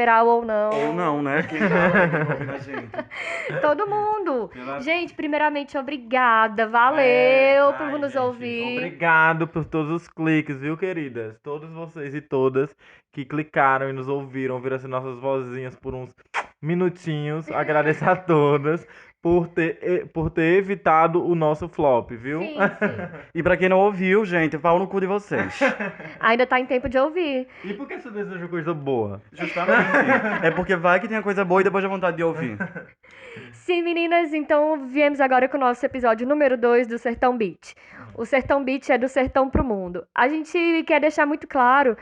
geral ou não. Ou não, né? Quem tá ouvindo a gente. Todo mundo. Pela- Gente, primeiramente, obrigada. Valeu por Ai, nos gente, ouvir. Obrigado por todos os cliques, viu, queridas? Todos vocês e todas que clicaram e nos ouviram as nossas vozinhas por uns minutinhos. Agradeço a todas por ter evitado o nosso flop, viu? Sim, sim. E pra quem não ouviu, gente, pau no cu de vocês. Ainda tá em tempo de ouvir. E por que você deseja coisa boa? Justamente. É porque vai que tem a coisa boa e depois dá vontade de ouvir. Sim, meninas, então viemos agora com o nosso episódio número 2 do Sertão Beat. O Sertão Beat é do sertão pro mundo. A gente quer deixar muito claro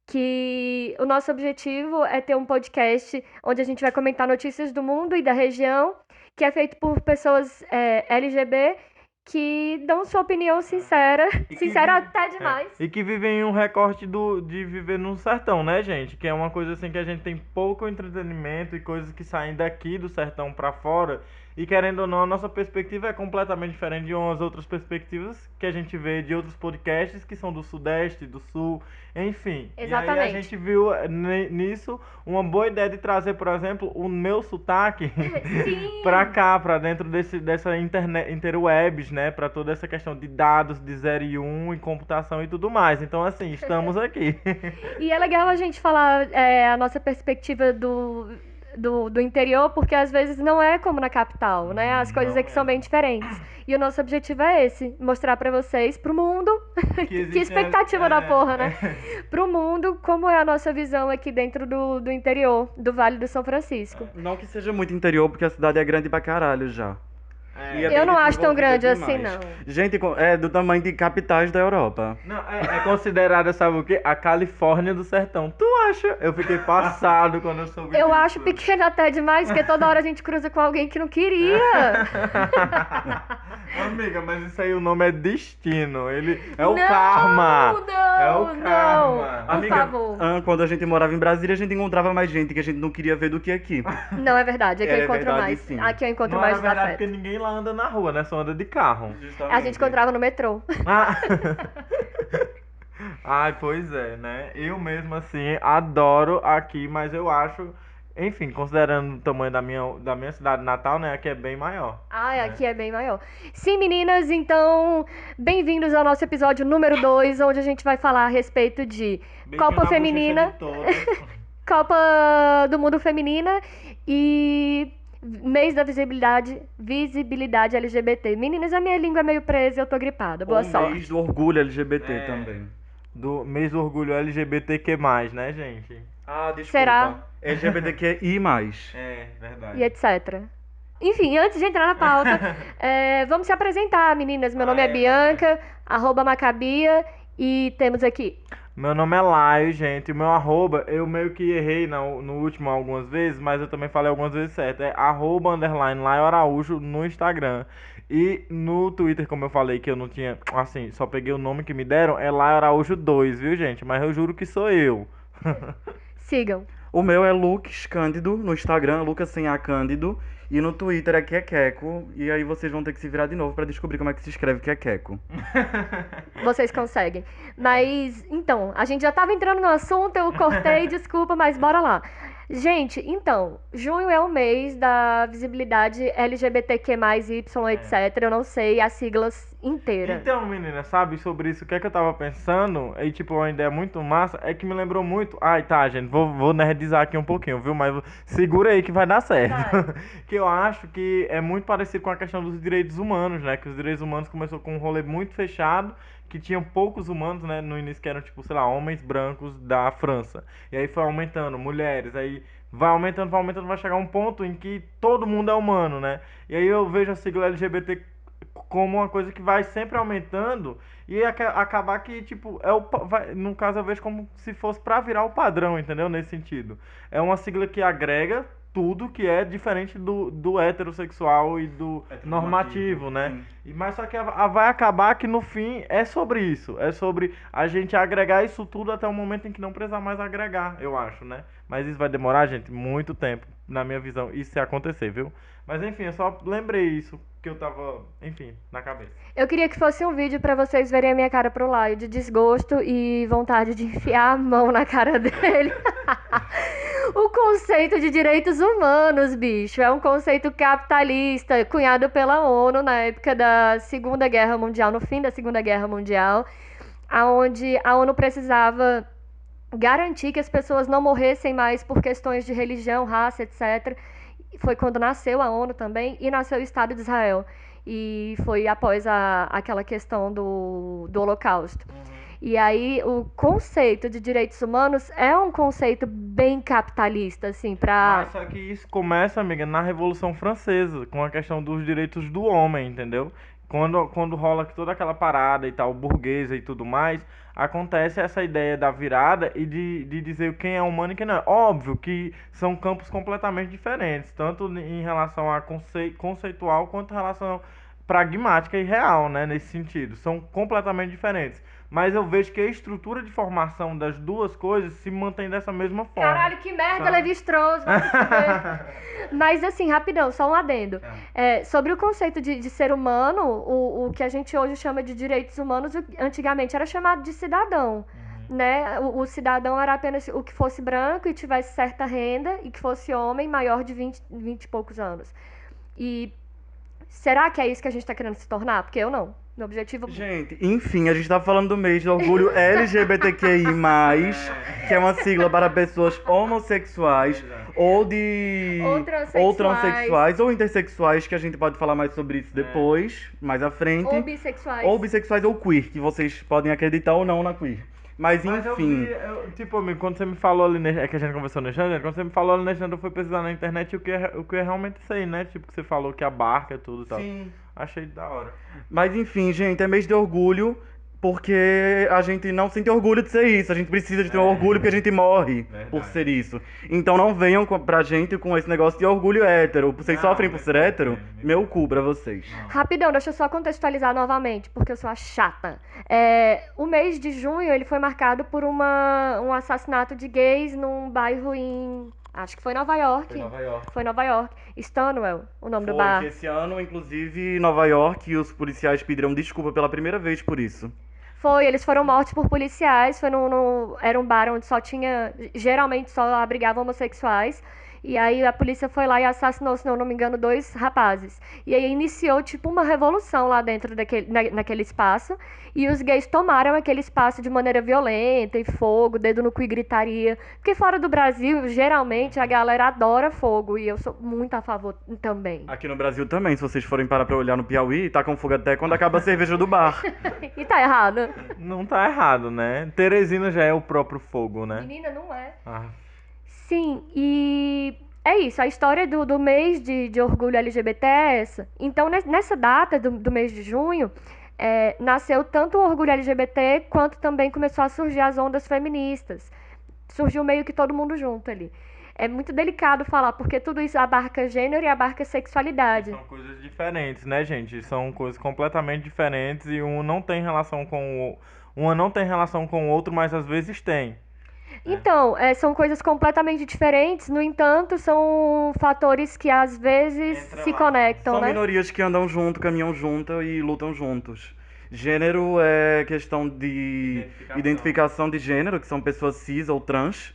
que o nosso objetivo é ter um podcast onde a gente vai comentar notícias do mundo e da região, que é feito por pessoas LGB que dão sua opinião sincera, E que sincera vi- até demais. E que vivem um recorte de viver no sertão, né, gente? Que é uma coisa assim que a gente tem pouco entretenimento e coisas que saem daqui do sertão pra fora. E querendo ou não, a nossa perspectiva é completamente diferente de umas outras perspectivas que a gente vê de outros podcasts que são do Sudeste, do Sul, enfim. E aí a Exatamente. gente viu nisso uma boa ideia de trazer, por exemplo, o meu sotaque Sim. pra cá, pra dentro dessa interwebs, né? Pra toda essa questão de dados de 0 e 1 e computação e tudo mais. Então, assim, estamos aqui. E é legal a gente falar a nossa perspectiva do interior, porque às vezes não é como na capital, né? As coisas Não aqui são é. bem diferentes. E o nosso objetivo é esse, mostrar pra vocês, pro mundo, que existem expectativa da porra, né? Pro mundo, como é a nossa visão aqui dentro do interior, do Vale do São Francisco. Não que seja muito interior, porque a cidade é grande pra caralho já. E é Eu bem não acho tão grande desenvolvida assim, demais. não. Gente, é do tamanho de capitais da Europa. Não, é considerada, sabe o quê? A Califórnia do sertão. Tu acha? Eu fiquei passado quando eu soube Eu disso. acho pequeno até demais, porque toda hora a gente cruza com alguém que não queria. Amiga, mas isso aí o nome é destino. Ele é o Não, karma. não, É o não. karma. Por Amiga, favor. quando a gente morava em Brasília, a gente encontrava mais gente que a gente não queria ver do que aqui. Não, é verdade. Aqui eu É encontro verdade, mais. sim. Aqui eu encontro Não mais é verdade desafeto. porque ninguém lá anda na rua, né? Só anda de carro. A gente encontrava no metrô. Ah. Ai, pois é, né? Eu mesmo, assim, adoro aqui, mas eu acho, enfim, considerando o tamanho da minha cidade natal, né? Aqui é bem maior. Ai, aqui é bem maior. Sim, meninas, então, bem-vindos ao nosso episódio número 2, onde a gente vai falar a respeito de Beijinho Copa na Feminina, bochecha de todas. Copa do Mundo Feminina e mês da visibilidade LGBT. Meninas, a minha língua é meio presa e eu tô gripada. Boa O sorte. mês do orgulho LGBT É. também. Do mês do orgulho LGBTQ+, né, gente? Ah, desculpa. Será? LGBTQI+. É, verdade. E etc. Enfim, antes de entrar na pauta, vamos se apresentar, meninas. Meu nome é Bianca, @Macabia, e temos aqui. Meu nome é Laio, gente. O meu arroba, eu meio que errei no último algumas vezes, mas eu também falei algumas vezes certo. É @_Laio Araújo no Instagram. E no Twitter, como eu falei, que eu não tinha, assim, só peguei o nome que me deram, é Laio Araújo 2, viu, gente? Mas eu juro que sou eu. Sigam. O meu é Lucas Cândido, no Instagram, Lucas sem A Cândido. E no Twitter é Quequeco. E aí vocês vão ter que se virar de novo pra descobrir como é que se escreve Quequeco. Vocês conseguem. Mas, então, a gente já tava entrando no assunto, eu cortei, desculpa, mas bora lá. Gente, então, junho é o mês da visibilidade LGBTQ+, Y, etc. Eu não sei as siglas inteiras. Então, menina, sabe sobre isso? O que é que eu tava pensando? E, tipo, uma ideia muito massa é que me lembrou muito. Ai, tá, gente, vou nerdizar aqui um pouquinho, viu? Mas segura aí que vai dar certo. Vai. Que eu acho que é muito parecido com a questão dos direitos humanos, né? Que os direitos humanos começou com um rolê muito fechado, que tinham poucos humanos, né? No início que eram, tipo, sei lá, homens brancos da França. E aí foi aumentando, mulheres, aí vai aumentando, vai chegar um ponto em que todo mundo é humano, né? E aí eu vejo a sigla LGBT como uma coisa que vai sempre aumentando e acabar que, tipo, no caso eu vejo como se fosse pra virar o padrão, entendeu? Nesse sentido. É uma sigla que agrega tudo que é diferente do heterossexual e do normativo, né? Sim. Mas só que vai acabar que no fim é sobre isso. É sobre a gente agregar isso tudo até o momento em que não precisar mais agregar, eu acho, né? Mas isso vai demorar, gente, muito tempo, na minha visão, isso se acontecer, viu? Mas enfim, eu só lembrei isso que eu tava, enfim, na cabeça. Eu queria que fosse um vídeo pra vocês verem a minha cara pro Laio de desgosto e vontade de enfiar a mão na cara dele. O conceito de direitos humanos, bicho, é um conceito capitalista, cunhado pela ONU na época da Segunda Guerra Mundial, no fim da Segunda Guerra Mundial, aonde a ONU precisava garantir que as pessoas não morressem mais por questões de religião, raça, etc. Foi quando nasceu a ONU também, e nasceu o Estado de Israel. E foi após aquela questão do Holocausto. E aí, o conceito de direitos humanos é um conceito bem capitalista, assim, pra... Mas só que isso começa, amiga, na Revolução Francesa, com a questão dos direitos do homem, entendeu? Quando rola toda aquela parada e tal, burguesa e tudo mais, acontece essa ideia da virada e de dizer quem é humano e quem não é. Óbvio que são campos completamente diferentes, tanto em relação a conceitual quanto em relação pragmática e real, né, nesse sentido. São completamente diferentes. Mas eu vejo que a estrutura de formação das duas coisas se mantém dessa mesma forma. Caralho, que merda, sabe? Levi-Strauss, vai se fuder. Mas assim, rapidão, só um adendo. Sobre o conceito de ser humano, o que a gente hoje chama de direitos humanos, antigamente era chamado de cidadão. Né? O cidadão era apenas o que fosse branco e tivesse certa renda e que fosse homem maior de 20 e poucos anos. E será que é isso que a gente tá querendo se tornar? Porque eu não. Meu objetivo... Gente, enfim, a gente tá falando do mês de orgulho LGBTQI+, que é uma sigla para pessoas homossexuais ou ou transexuais ou intersexuais, que a gente pode falar mais sobre isso depois, mais à frente. Ou bissexuais. Ou bissexuais ou queer, que vocês podem acreditar ou não na queer. Mas Mas enfim, tipo, amigo, quando você me falou ali, é que a gente conversou no Alexandre, quando você me falou ali no Alexandre, eu fui pesquisar na internet o que eu realmente sei, né? Tipo, que você falou que a barca e tudo e tal. sim. Achei da hora. Mas enfim, gente, é mês de orgulho, porque a gente não sente orgulho de ser isso. A gente precisa de ter orgulho porque a gente morre por ser isso. Então não venham pra gente com esse negócio de orgulho hétero. Vocês Não, sofrem por ser hétero? Meu cu pra vocês. Rapidão, deixa eu só contextualizar novamente, porque eu sou a chata. O mês de junho, ele foi marcado por um assassinato de gays num bairro em... Acho que foi Nova York. Foi Nova York. Stonewall, o nome do Foi bar. que esse ano, inclusive, em Nova York, os policiais pediram desculpa pela primeira vez por isso. Foi, eles foram mortos por policiais. Foi era um bar onde só tinha... Geralmente só abrigavam homossexuais. E aí a polícia foi lá e assassinou, se não me engano, 2 rapazes. E aí iniciou tipo uma revolução lá dentro naquele espaço. E os gays tomaram aquele espaço de maneira violenta e fogo, dedo no cu e gritaria. Porque fora do Brasil, geralmente a galera adora fogo. E eu sou muito a favor também. Aqui no Brasil também, se vocês forem parar pra olhar no Piauí, tá com fogo até quando acaba a cerveja do bar. E tá errado? Não tá errado, né? Teresina já é o próprio fogo, né? Menina, não é. Ah. Sim, e é isso, a história do mês de orgulho LGBT é essa. Então, nessa data do mês de junho, nasceu tanto o orgulho LGBT, quanto também começou a surgir as ondas feministas. Surgiu meio que todo mundo junto ali. É muito delicado falar, porque tudo isso abarca gênero e abarca sexualidade. São coisas diferentes, né, gente? São coisas completamente diferentes e uma não tem relação com o outro, mas às vezes tem. Então, são coisas completamente diferentes, no entanto, são fatores que às vezes se conectam, São né? minorias que andam junto, caminham junto e lutam juntos. Gênero é questão de identificação de gênero, que são pessoas cis ou trans,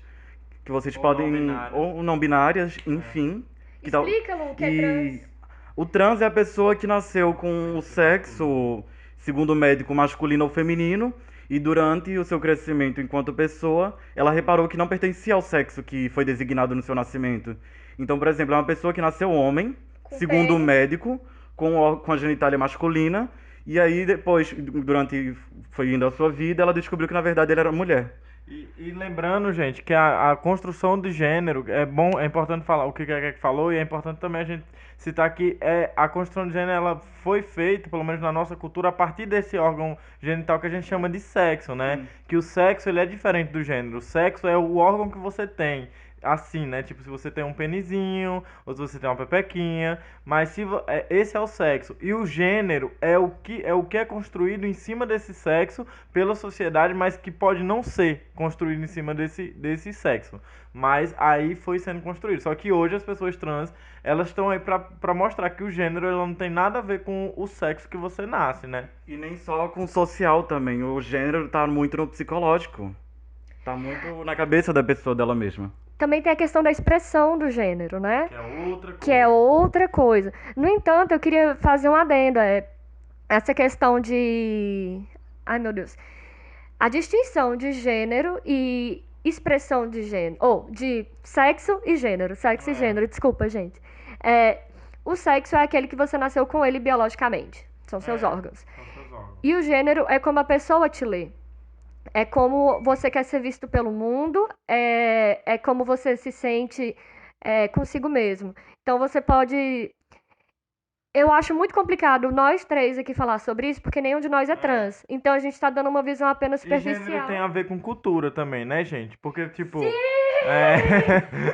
que vocês Ou podem... não binárias. Ou não binárias, enfim. Que tal- Explica, Lu, o que é E trans. o trans é a pessoa que nasceu com o sexo, segundo o médico, masculino ou feminino, e durante o seu crescimento enquanto pessoa, ela reparou que não pertencia ao sexo que foi designado no seu nascimento. Então, por exemplo, é uma pessoa que nasceu homem, Com segundo o pênis. médico, com a genitália masculina, e aí depois, durante foi indo a sua vida, ela descobriu que na verdade ele era mulher. E lembrando, gente, que a construção de gênero é importante falar o que a Kek falou, e é importante também a gente citar que a construção de gênero ela foi feita, pelo menos na nossa cultura, a partir desse órgão genital que a gente chama de sexo, né? Sim. Que o sexo ele é diferente do gênero. O sexo é o órgão que você tem. Assim, né? Tipo, se você tem um penizinho, ou se você tem uma pepequinha, mas esse é o sexo. E o gênero é o que é construído em cima desse sexo pela sociedade, mas que pode não ser construído em cima desse sexo. Mas aí foi sendo construído. Só que hoje as pessoas trans, elas estão aí pra mostrar que o gênero ela não tem nada a ver com o sexo que você nasce, né? E nem só com o social também, o gênero tá muito no psicológico. Tá muito na cabeça da pessoa dela mesma. também tem a questão da expressão do gênero, né? Que é outra coisa. Que é outra coisa. No entanto, eu queria fazer um adendo. Essa questão de. Ai, meu Deus. A distinção de gênero e expressão de gênero. Ou de sexo e gênero. Sexo e gênero, desculpa, gente. É, o sexo é aquele que você nasceu com ele biologicamente. São seus órgãos. São seus órgãos. E o gênero é como a pessoa te lê. É como você quer ser visto pelo mundo, é como você se sente consigo mesmo. Então você pode. Eu acho muito complicado nós três aqui falar sobre isso, porque nenhum de nós é trans. Então a gente tá dando uma visão apenas E gênero superficial. tem a ver com cultura também, né, gente? Porque, tipo.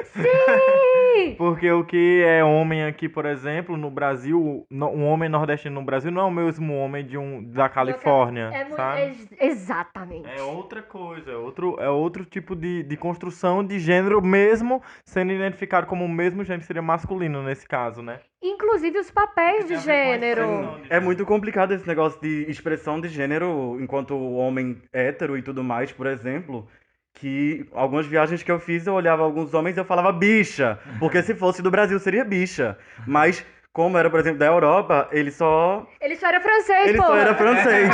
Sim! Porque o que é homem aqui, por exemplo, no Brasil, um homem nordestino no Brasil não é o mesmo homem da Califórnia, sabe? Exatamente. É outra coisa, é outro tipo de construção de gênero, mesmo sendo identificado como o mesmo gênero, seria masculino nesse caso, né? Inclusive os papéis de Tem a ver com a gênero. expressão de É gênero. muito complicado esse negócio de expressão de gênero enquanto homem hétero e tudo mais, por exemplo. Que algumas viagens que eu fiz, eu olhava alguns homens e eu falava bicha. Porque se fosse do Brasil, seria bicha. Mas, como era, por exemplo, da Europa, ele só Era francês, pô. só era francês.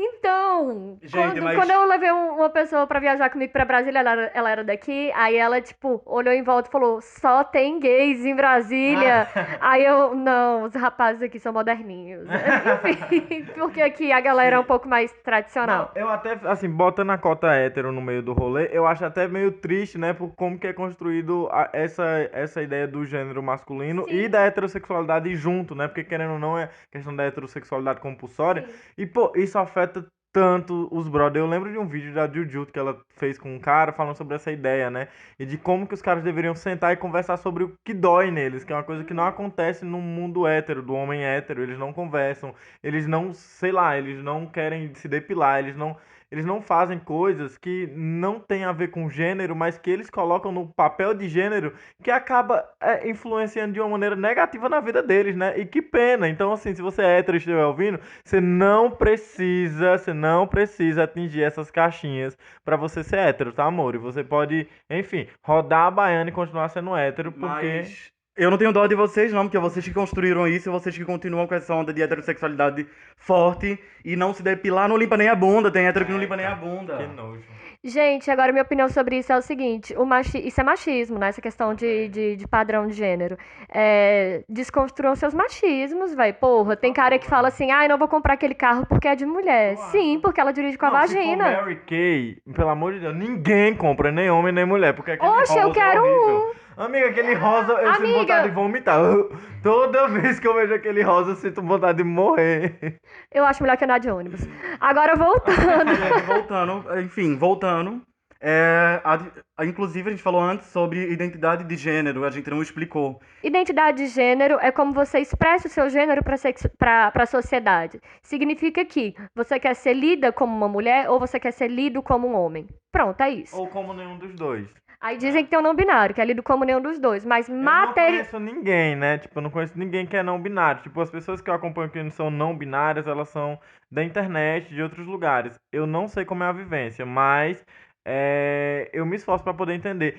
Então, Gente, mas- quando eu levei uma pessoa pra viajar comigo pra Brasília, ela era daqui, aí ela, tipo, olhou em volta e falou, só tem gays em Brasília. Aí eu, não, os rapazes aqui são moderninhos. Enfim, porque aqui a galera é um pouco mais tradicional. Não, eu até, assim, botando a cota hétero no meio do rolê, eu acho até meio triste, né, por como que é construído essa ideia do gênero masculino Sim. e da heterossexualidade junto, né, porque querendo ou não é questão da heterossexualidade compulsória, Sim. e, pô, isso afeta tanto os brothers. Eu lembro de um vídeo da Jujutsu que ela fez com um cara falando sobre essa ideia, né, e de como que os caras deveriam sentar e conversar sobre o que dói neles, que é uma coisa que não acontece no mundo hétero, do homem hétero, eles não conversam, eles não, sei lá, eles não querem se depilar, eles não fazem coisas que não tem a ver com gênero, mas que eles colocam no papel de gênero que acaba influenciando de uma maneira negativa na vida deles, né? E que pena. Então, assim, se você é hétero e estiver ouvindo, você não precisa atingir essas caixinhas pra você ser hétero, tá, amor? E você pode, enfim, rodar a baiana e continuar sendo hétero, porque... Mas eu não tenho dó de vocês, não, porque vocês que construíram isso, vocês que continuam com essa onda de heterossexualidade forte e não se depilar, não limpa nem a bunda. Tem hétero que não limpa nem a bunda. Que nojo. Gente, agora minha opinião sobre isso é o seguinte: isso é machismo, né? Essa questão de padrão de gênero. Desconstruam seus machismos, velho. Porra, tem cara que fala assim: eu não vou comprar aquele carro porque é de mulher. Claro. Sim, porque ela dirige com a Não, se for vagina. Mary Kay, pelo amor de Deus, ninguém compra, nem homem nem mulher, porque aquele Oxe, rosa eu quero é horrível. Amiga, aquele rosa, eu sinto Amiga. vontade de vomitar. Toda vez que eu vejo aquele rosa, eu sinto vontade de morrer. Eu acho melhor que andar de ônibus. Agora voltando. Gente, voltando. Inclusive, a gente falou antes sobre identidade de gênero, a gente não explicou. Identidade de gênero é como você expressa o seu gênero para a sociedade. Significa que você quer ser lida como uma mulher ou você quer ser lido como um homem. Pronto, é isso. Ou como nenhum dos dois. Aí dizem que tem um não binário, que é lido como nenhum dos dois. Mas Eu não conheço ninguém, né? Tipo, eu não conheço ninguém que é não binário. Tipo, as pessoas que eu acompanho que não são não binárias, elas são da internet, de outros lugares. Eu não sei como é a vivência, mas eu me esforço pra poder entender.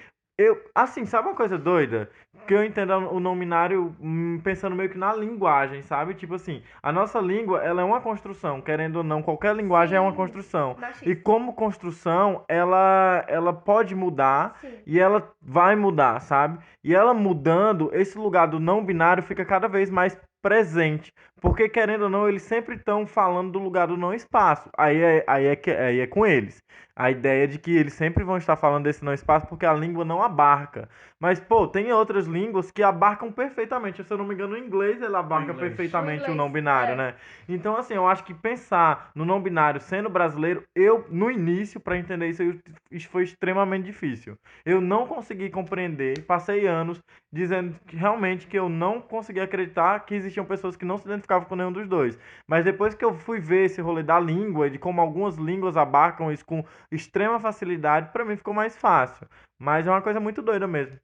Assim, sabe uma coisa doida? Que eu entendo o não binário pensando meio que na linguagem, sabe? Tipo assim, a nossa língua, ela é uma construção, querendo ou não, qualquer linguagem é uma construção. E como construção, ela pode mudar e ela vai mudar, sabe? E ela mudando, esse lugar do não binário fica cada vez mais presente. Porque, querendo ou não, eles sempre estão falando do lugar do não espaço. Aí é com eles. A ideia de que eles sempre vão estar falando desse não espaço porque a língua não abarca. Mas, pô, tem outras línguas que abarcam perfeitamente. Se eu não me engano, o inglês ele abarca perfeitamente o não binário, né? Então, assim, eu acho que pensar no não binário sendo brasileiro, no início, para entender isso foi extremamente difícil. Eu não consegui compreender, passei anos dizendo que realmente que eu não conseguia acreditar que existiam pessoas que não se identificavam com nenhum dos dois. Mas depois que eu fui ver esse rolê da língua e de como algumas línguas abarcam isso com extrema facilidade, pra mim ficou mais fácil. Mas é uma coisa muito doida mesmo.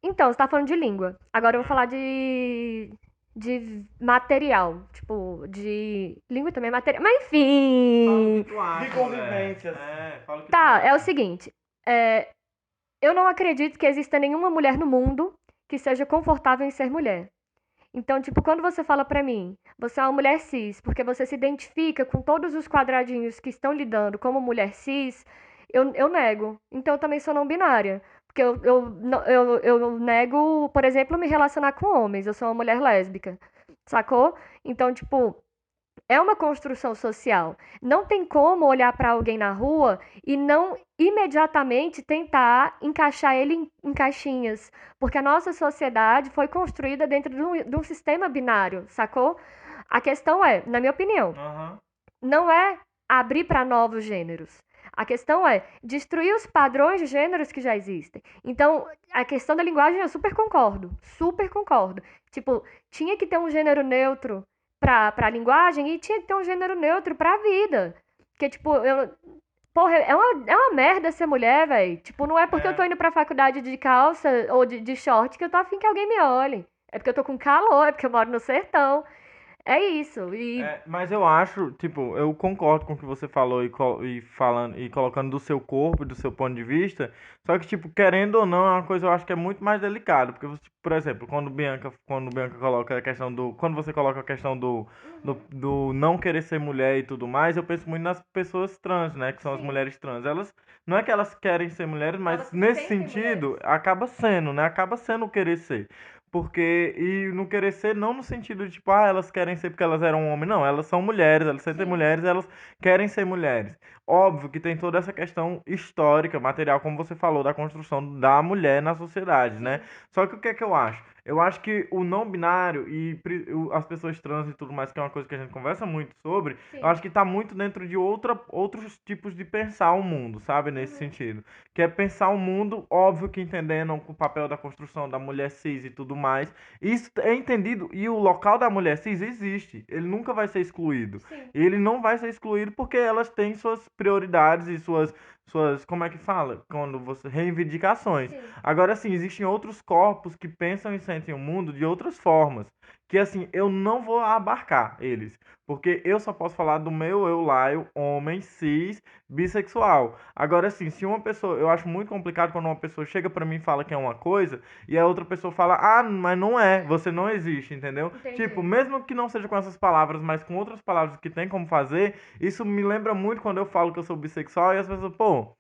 Então, você tá falando de língua. Agora eu vou falar de de material, tipo, de língua também é material, mas enfim. De convivência. Fala o que tu Tá, é o acha. seguinte, eu não acredito que exista nenhuma mulher no mundo que seja confortável em ser mulher. Então, tipo, quando você fala pra mim, você é uma mulher cis, porque você se identifica com todos os quadradinhos que estão lidando como mulher cis, eu nego. Então, eu também sou não binária. Porque eu nego, por exemplo, me relacionar com homens. Eu sou uma mulher lésbica, sacou? Então, tipo, é uma construção social. Não tem como olhar para alguém na rua e não imediatamente tentar encaixar ele em caixinhas, porque a nossa sociedade foi construída dentro de um sistema binário, sacou? A questão é, na minha opinião, Aham. não é abrir para novos gêneros. A questão é destruir os padrões de gêneros que já existem. Então, a questão da linguagem eu super concordo. Super concordo. Tipo, tinha que ter um gênero neutro pra linguagem e tinha que ter um gênero neutro pra vida. Porque, tipo, porra, é uma merda ser mulher, velho. Tipo, não é porque eu tô É. indo pra faculdade de calça ou de short que eu tô afim que alguém me olhe. É porque eu tô com calor, é porque eu moro no sertão. É isso. E Mas eu acho, tipo, eu concordo com o que você falou e falando e colocando do seu corpo, do seu ponto de vista. Só que, tipo, querendo ou não, é uma coisa eu acho que é muito mais delicada, porque você, por exemplo, quando Bianca coloca a questão do, quando você coloca a questão do não querer ser mulher e tudo mais, eu penso muito nas pessoas trans, né, que são as sim, mulheres trans. Elas não é que elas querem ser mulheres, elas mas se nesse sentem sentido mulheres. acaba sendo, né? Acaba sendo o querer ser. Porque, e não querer ser, não no sentido de, tipo, elas querem ser porque elas eram homem, não, elas são mulheres, elas sentem Sim. mulheres, elas querem ser mulheres. Óbvio que tem toda essa questão histórica, material, como você falou, da construção da mulher na sociedade, né? Sim, Só que o que é que eu acho? Eu acho que o não binário e as pessoas trans e tudo mais, que é uma coisa que a gente conversa muito sobre, eu sim. acho que tá muito dentro de outros tipos de pensar o mundo, sabe? Nesse Uhum. sentido. Que é pensar o mundo, óbvio que entendendo o papel da construção da mulher cis e tudo mais. Isso é entendido e o local da mulher cis existe. Ele nunca vai ser excluído. Sim, Ele não vai ser excluído porque elas têm suas prioridades e suas, como é que fala? Quando você reivindicações. sim. Agora sim, existem outros corpos que pensam e sentem o mundo de outras formas, que assim, eu não vou abarcar eles, porque eu só posso falar do meu eu laio, homem, cis, bissexual. Agora sim, se uma pessoa, eu acho muito complicado quando uma pessoa chega pra mim e fala que é uma coisa e a outra pessoa fala: "Ah, mas não é, você não existe", entendeu? Tipo, Entendi. mesmo que não seja com essas palavras, mas com outras palavras que tem como fazer, isso me lembra muito quando eu falo que eu sou bissexual e as pessoas, pô,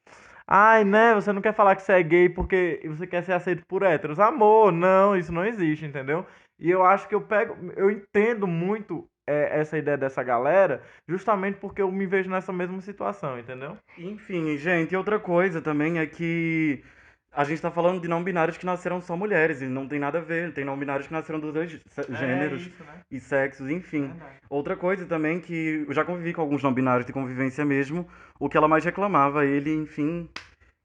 ai, né, você não quer falar que você é gay porque você quer ser aceito por héteros. Amor, não, isso não existe, entendeu? E eu acho que eu entendo muito essa ideia dessa galera, justamente porque eu me vejo nessa mesma situação, entendeu? Enfim, gente, e outra coisa também é que a gente tá falando de não binários que nasceram só mulheres, e não tem nada a ver. Tem não binários que nasceram dos dois É gêneros isso, né? e sexos, enfim. Verdade. Outra coisa também que eu já convivi com alguns não binários de convivência mesmo, o que ela mais reclamava, ele, enfim,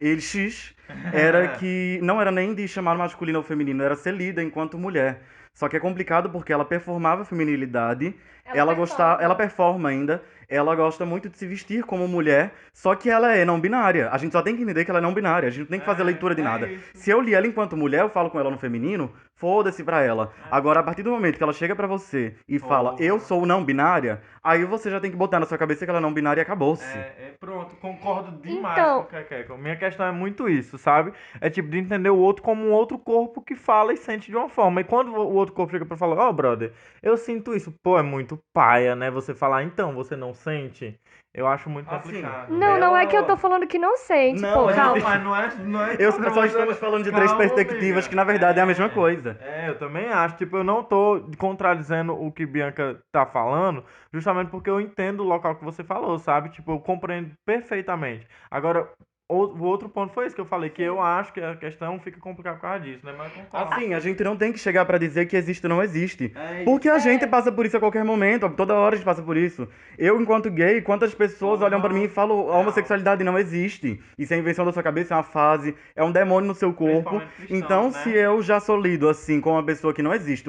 ele X, era que não era nem de chamar masculino ou feminino, era ser lida enquanto mulher. Só que é complicado porque ela performava feminilidade, Ela ela performa. performa ainda, ela gosta muito de se vestir como mulher, só que ela é não binária. A gente só tem que entender que ela é não binária, a gente não tem que fazer leitura de É nada. isso. Se eu li ela enquanto mulher, eu falo com ela no feminino, foda-se pra ela. Agora, a partir do momento que ela chega pra você e fala, eu Porra. sou não binária, aí você já tem que botar na sua cabeça que ela é não binária e acabou-se. Pronto, concordo demais com o Então, que é Keko. Minha questão é muito isso, sabe? É tipo de entender o outro como um outro corpo que fala e sente de uma forma. E quando o outro corpo chega pra falar, ó, brother, eu sinto isso. Pô, é muito paia, né? Você falar, então, você não sente? Eu acho muito Assim, complicado. não é que eu tô ela. falando que não sente, Não, pô, a Não, gente. calma. mas não é Eu contra só você. estamos falando de três Calma, perspectivas que amiga. na verdade é a mesma coisa. Eu também acho. Tipo, eu não tô contradizendo o que Bianca tá falando, justamente porque eu entendo o local que você falou, sabe? Tipo, eu compreendo perfeitamente. Agora, o outro ponto foi esse que eu falei, que eu Sim. acho que a questão fica complicada por causa disso, né? Mas eu concordo. Assim, a gente não tem que chegar pra dizer que existe ou não existe. É Porque isso. a gente É, passa por isso a qualquer momento, toda hora a gente passa por isso. Eu, enquanto gay, quantas pessoas olham pra mim Porra, e falam a real. homossexualidade não existe. Isso é invenção da sua cabeça, é uma fase, é um demônio no seu corpo. Principalmente cristãos, Então, se né? eu já sou lido assim com uma pessoa que não existe,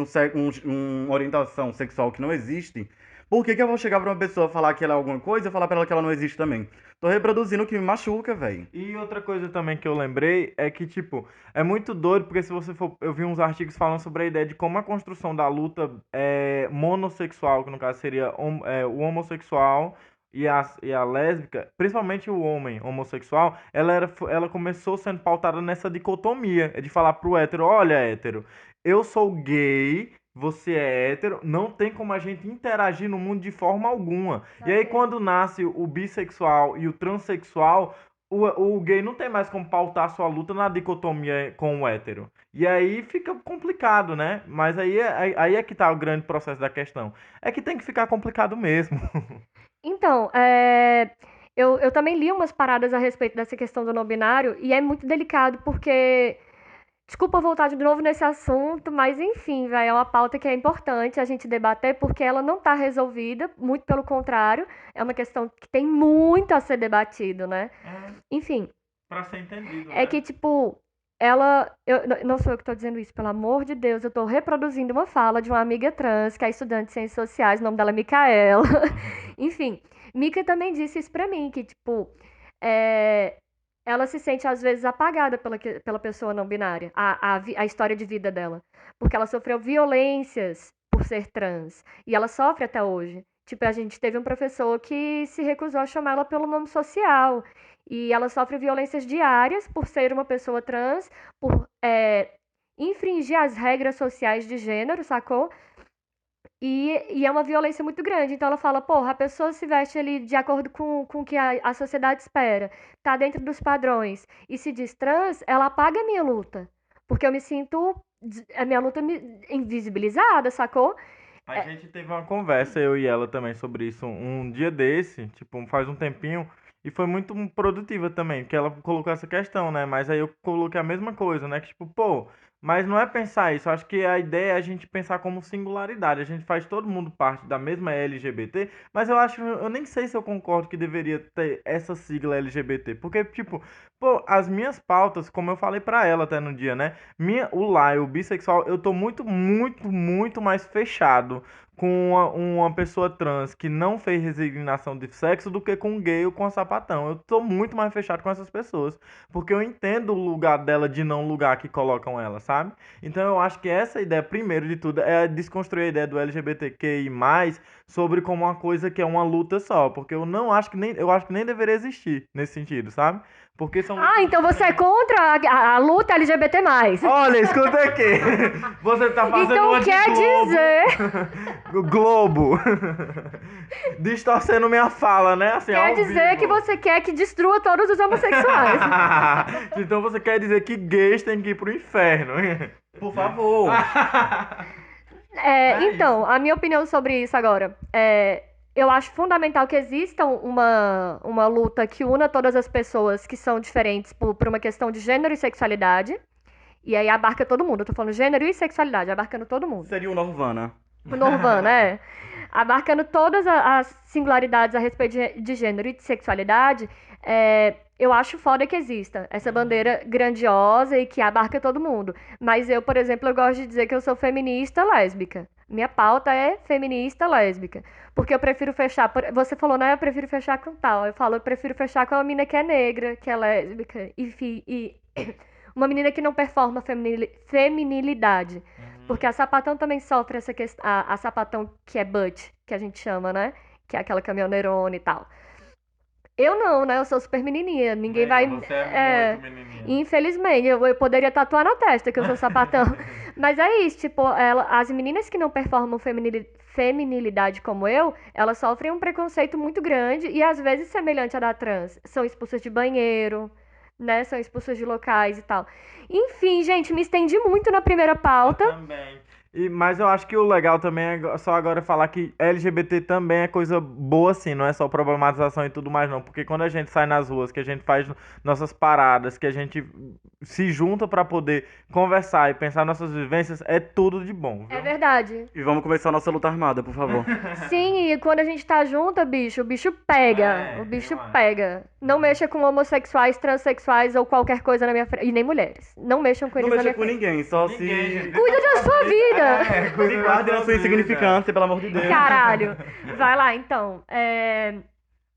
uma orientação sexual que não existe, Por que que eu vou chegar pra uma pessoa falar que ela é alguma coisa e falar pra ela que ela não existe também? Tô reproduzindo o que me machuca, velho. E outra coisa também que eu lembrei é que, tipo, é muito doido, porque se você for. Eu vi uns artigos falando sobre a ideia de como a construção da luta monossexual, que no caso seria o homossexual e a lésbica, principalmente o homem homossexual, ela começou sendo pautada nessa dicotomia, de falar pro hétero, olha, hétero, eu sou gay. Você é hétero, não tem como a gente interagir no mundo de forma alguma. E aí, quando nasce o bissexual e o transexual, o gay não tem mais como pautar sua luta na dicotomia com o hétero. E aí fica complicado, né? Mas aí é que tá o grande processo da questão. É que tem que ficar complicado mesmo. Então, eu também li umas paradas a respeito dessa questão do não binário e é muito delicado porque. Desculpa voltar de novo nesse assunto, mas enfim, vai, é uma pauta que é importante a gente debater porque ela não está resolvida, muito pelo contrário, é uma questão que tem muito a ser debatido, né? Enfim, Pra ser entendido, é que tipo, não sou eu que estou dizendo isso, pelo amor de Deus, eu estou reproduzindo uma fala de uma amiga trans, que é estudante de ciências sociais, o nome dela é Micaela. Enfim, Mica também disse isso pra mim, que tipo, é, ela se sente às vezes apagada pela pessoa não binária, a história de vida dela. Porque ela sofreu violências por ser trans. E ela sofre até hoje. Tipo, a gente teve um professor que se recusou a chamar ela pelo nome social. E ela sofre violências diárias por ser uma pessoa trans, por infringir as regras sociais de gênero, sacou? E é uma violência muito grande. Então ela fala, porra, a pessoa se veste ali de acordo com o que a sociedade espera, tá dentro dos padrões, e se diz trans, ela apaga a minha luta. Porque eu me sinto, a minha luta invisibilizada, sacou? A gente teve uma conversa, eu e ela também, sobre isso um dia desse, tipo, faz um tempinho, e foi muito produtiva também, porque ela colocou essa questão, né? Mas aí eu coloquei a mesma coisa, né? Que tipo, pô, mas não é pensar isso, eu acho que a ideia é a gente pensar como singularidade, a gente faz todo mundo parte da mesma LGBT, mas eu nem sei se eu concordo que deveria ter essa sigla LGBT, porque, tipo, pô, as minhas pautas, como eu falei pra ela até no dia, né? O bissexual, eu tô muito, muito, muito mais fechado com uma pessoa trans que não fez resignação de sexo do que com um gay ou com um sapatão. Eu tô muito mais fechado com essas pessoas, porque eu entendo o lugar dela de não lugar que colocam ela, sabe? Então eu acho que essa ideia, primeiro de tudo, é desconstruir a ideia do LGBTQI+, sobre como uma coisa que é uma luta só, porque eu não acho que nem, eu acho que nem deveria existir nesse sentido, sabe? Porque são Então você é contra a luta LGBT+. Olha, escuta aqui. Você tá fazendo Então uma de quer Globo. dizer... Globo. Distorcendo minha fala, né? Assim, Quer ao dizer vivo. que você quer que destrua todos os homossexuais. Então você quer dizer que gays têm que ir pro inferno. Por favor. Então, a minha opinião sobre isso agora eu acho fundamental que exista uma luta que una todas as pessoas que são diferentes por uma questão de gênero e sexualidade. E aí abarca todo mundo. Eu tô falando gênero e sexualidade, abarcando todo mundo. Seria o Norvana. O Norvana, abarcando todas as singularidades a respeito de gênero e de sexualidade, eu acho foda que exista essa bandeira grandiosa e que abarca todo mundo. Mas eu, por exemplo, eu gosto de dizer que eu sou feminista lésbica. Minha pauta é feminista lésbica. Porque eu prefiro fechar. Você falou, né? Eu prefiro fechar com tal. Eu falo, eu prefiro fechar com uma menina que é negra, que é lésbica. E uma menina que não performa feminilidade. Porque a sapatão também sofre essa questão. A sapatão que é butt, que a gente chama, né? Que é aquela caminhoneirona e tal. Eu não, né? Eu sou super menininha. Ninguém vai. Você é muito menininha. Infelizmente, eu poderia tatuar na testa que eu sou sapatão. Mas é isso, tipo, as meninas que não performam feminilidade como eu, elas sofrem um preconceito muito grande e às vezes semelhante à da trans. São expulsas de banheiro, né? São expulsas de locais e tal. Enfim, gente, me estendi muito na primeira pauta. Eu também. Mas eu acho que o legal também é só agora falar que LGBT também é coisa boa, assim, não é só problematização e tudo mais, não. Porque quando a gente sai nas ruas, que a gente faz nossas paradas, que a gente se junta pra poder conversar e pensar nossas vivências, é tudo de bom, viu? É verdade. E vamos começar a nossa luta armada, por favor. Sim, e quando a gente tá junto, o bicho pega. O bicho pega. Não mexa com homossexuais, transexuais ou qualquer coisa na minha frente. E nem mulheres. Não mexam com Não eles na mexa minha com frente. ninguém, só Ninguém, se. Cuida da sua vida. cuide Se da guarde na sua sua vida. insignificância, pelo amor de Deus. Caralho. Vai lá, então.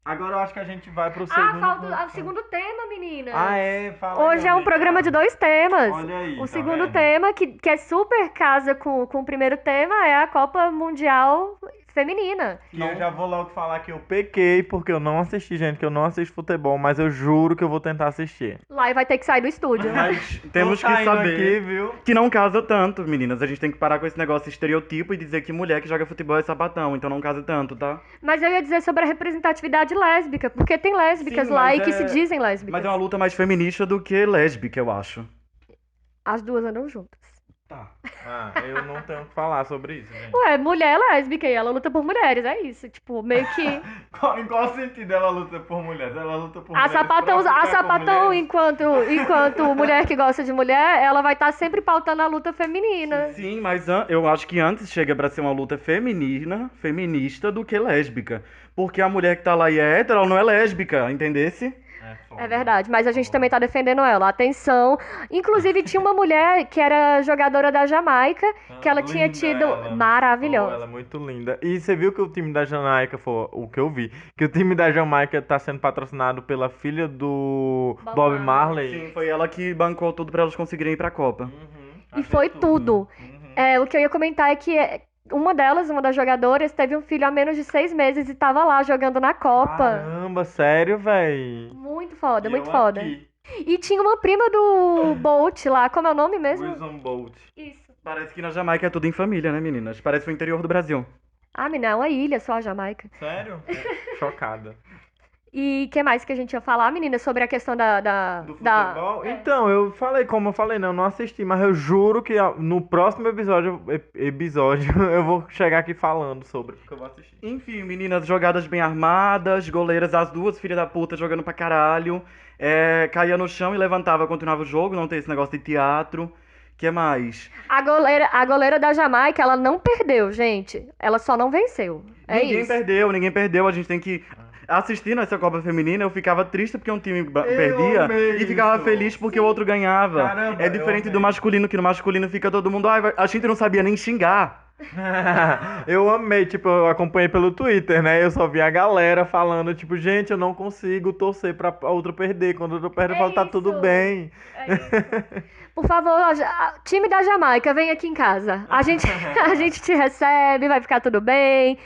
Agora eu acho que a gente vai pro segundo. Falta o segundo tema, menina. Ah, é? Fala aí, Hoje é um amiga. programa de 2 temas. Olha aí, O tá segundo vendo? tema, que é super casa com o primeiro tema, é a Copa Mundial Feminina. E eu já vou logo falar que eu pequei porque eu não assisti, gente, que eu não assisto futebol, mas eu juro que eu vou tentar assistir. Lá e vai ter que sair do estúdio. Mas temos Tô que saindo saber aqui, viu? que não casa tanto, meninas. A gente tem que parar com esse negócio estereotipo e dizer que mulher que joga futebol é sapatão, então não casa tanto, tá? Mas eu ia dizer sobre a representatividade lésbica, porque tem lésbicas Sim, lá mas e que se dizem Mas lésbicas. é uma luta mais feminista do que lésbica, eu acho. As duas andam juntas. Tá. Ah, eu não tenho o que falar sobre isso, gente. Ué, mulher é lésbica e ela luta por mulheres, é isso. Tipo, meio que. Em qual sentido ela luta por mulheres? Ela luta por A mulheres sapatão, pra ficar a com sapatão mulheres? enquanto mulher que gosta de mulher, ela vai estar sempre pautando a luta feminina. Sim, mas eu acho que antes chega pra ser uma luta feminista do que lésbica. Porque a mulher que tá lá e é hétero, ela não é lésbica, entendesse? É verdade, mas a gente também tá defendendo ela. Atenção. Inclusive, tinha uma mulher que era jogadora da Jamaica, que ela tinha Linda tido. ela. Oh, Maravilhosa. ela é muito linda. E você viu que o time da Jamaica, foi o que eu vi, que o time da Jamaica tá sendo patrocinado pela filha do Bob Bob Marley. Marley? Sim, foi ela que bancou tudo pra elas conseguirem ir pra Copa. E foi tudo. O que eu ia comentar é que uma das jogadoras, teve um filho há menos de 6 meses e tava lá jogando na Copa. Caramba, sério, véi? Muito foda, E muito eu foda. aqui, E tinha uma prima do Bolt lá, como é o nome mesmo? Wilson Bolt. Isso. Parece que na Jamaica é tudo em família, né, meninas? Parece o interior do Brasil. Ah, menina, é uma ilha só a Jamaica. Sério? Chocada. E o que mais que a gente ia falar, menina, sobre a questão da Do futebol? Então, como eu falei, não assisti, mas eu juro que no próximo episódio eu vou chegar aqui falando sobre, porque eu vou assistir. Enfim, meninas jogadas bem armadas, goleiras, as duas filhas da puta jogando pra caralho. Caía no chão e levantava, continuava o jogo, não tem esse negócio de teatro. Que mais? A goleira da Jamaica, ela não perdeu, gente. Ela só não venceu. É Ninguém isso. ninguém perdeu. A gente tem que. Assistindo essa Copa Feminina, eu ficava triste porque um time perdia amei e ficava isso. feliz porque o outro ganhava. Caramba, É eu diferente do amei. masculino, que no masculino fica todo mundo. Ai, a gente não sabia nem xingar. Eu amei, tipo, eu acompanhei pelo Twitter, né? Eu só vi a galera falando, tipo, gente, eu não consigo torcer pra a outra perder. Quando a outra perde, eu falo, tá tudo isso. bem. É isso. Por favor, time da Jamaica, vem aqui em casa. A gente te recebe, vai ficar tudo bem.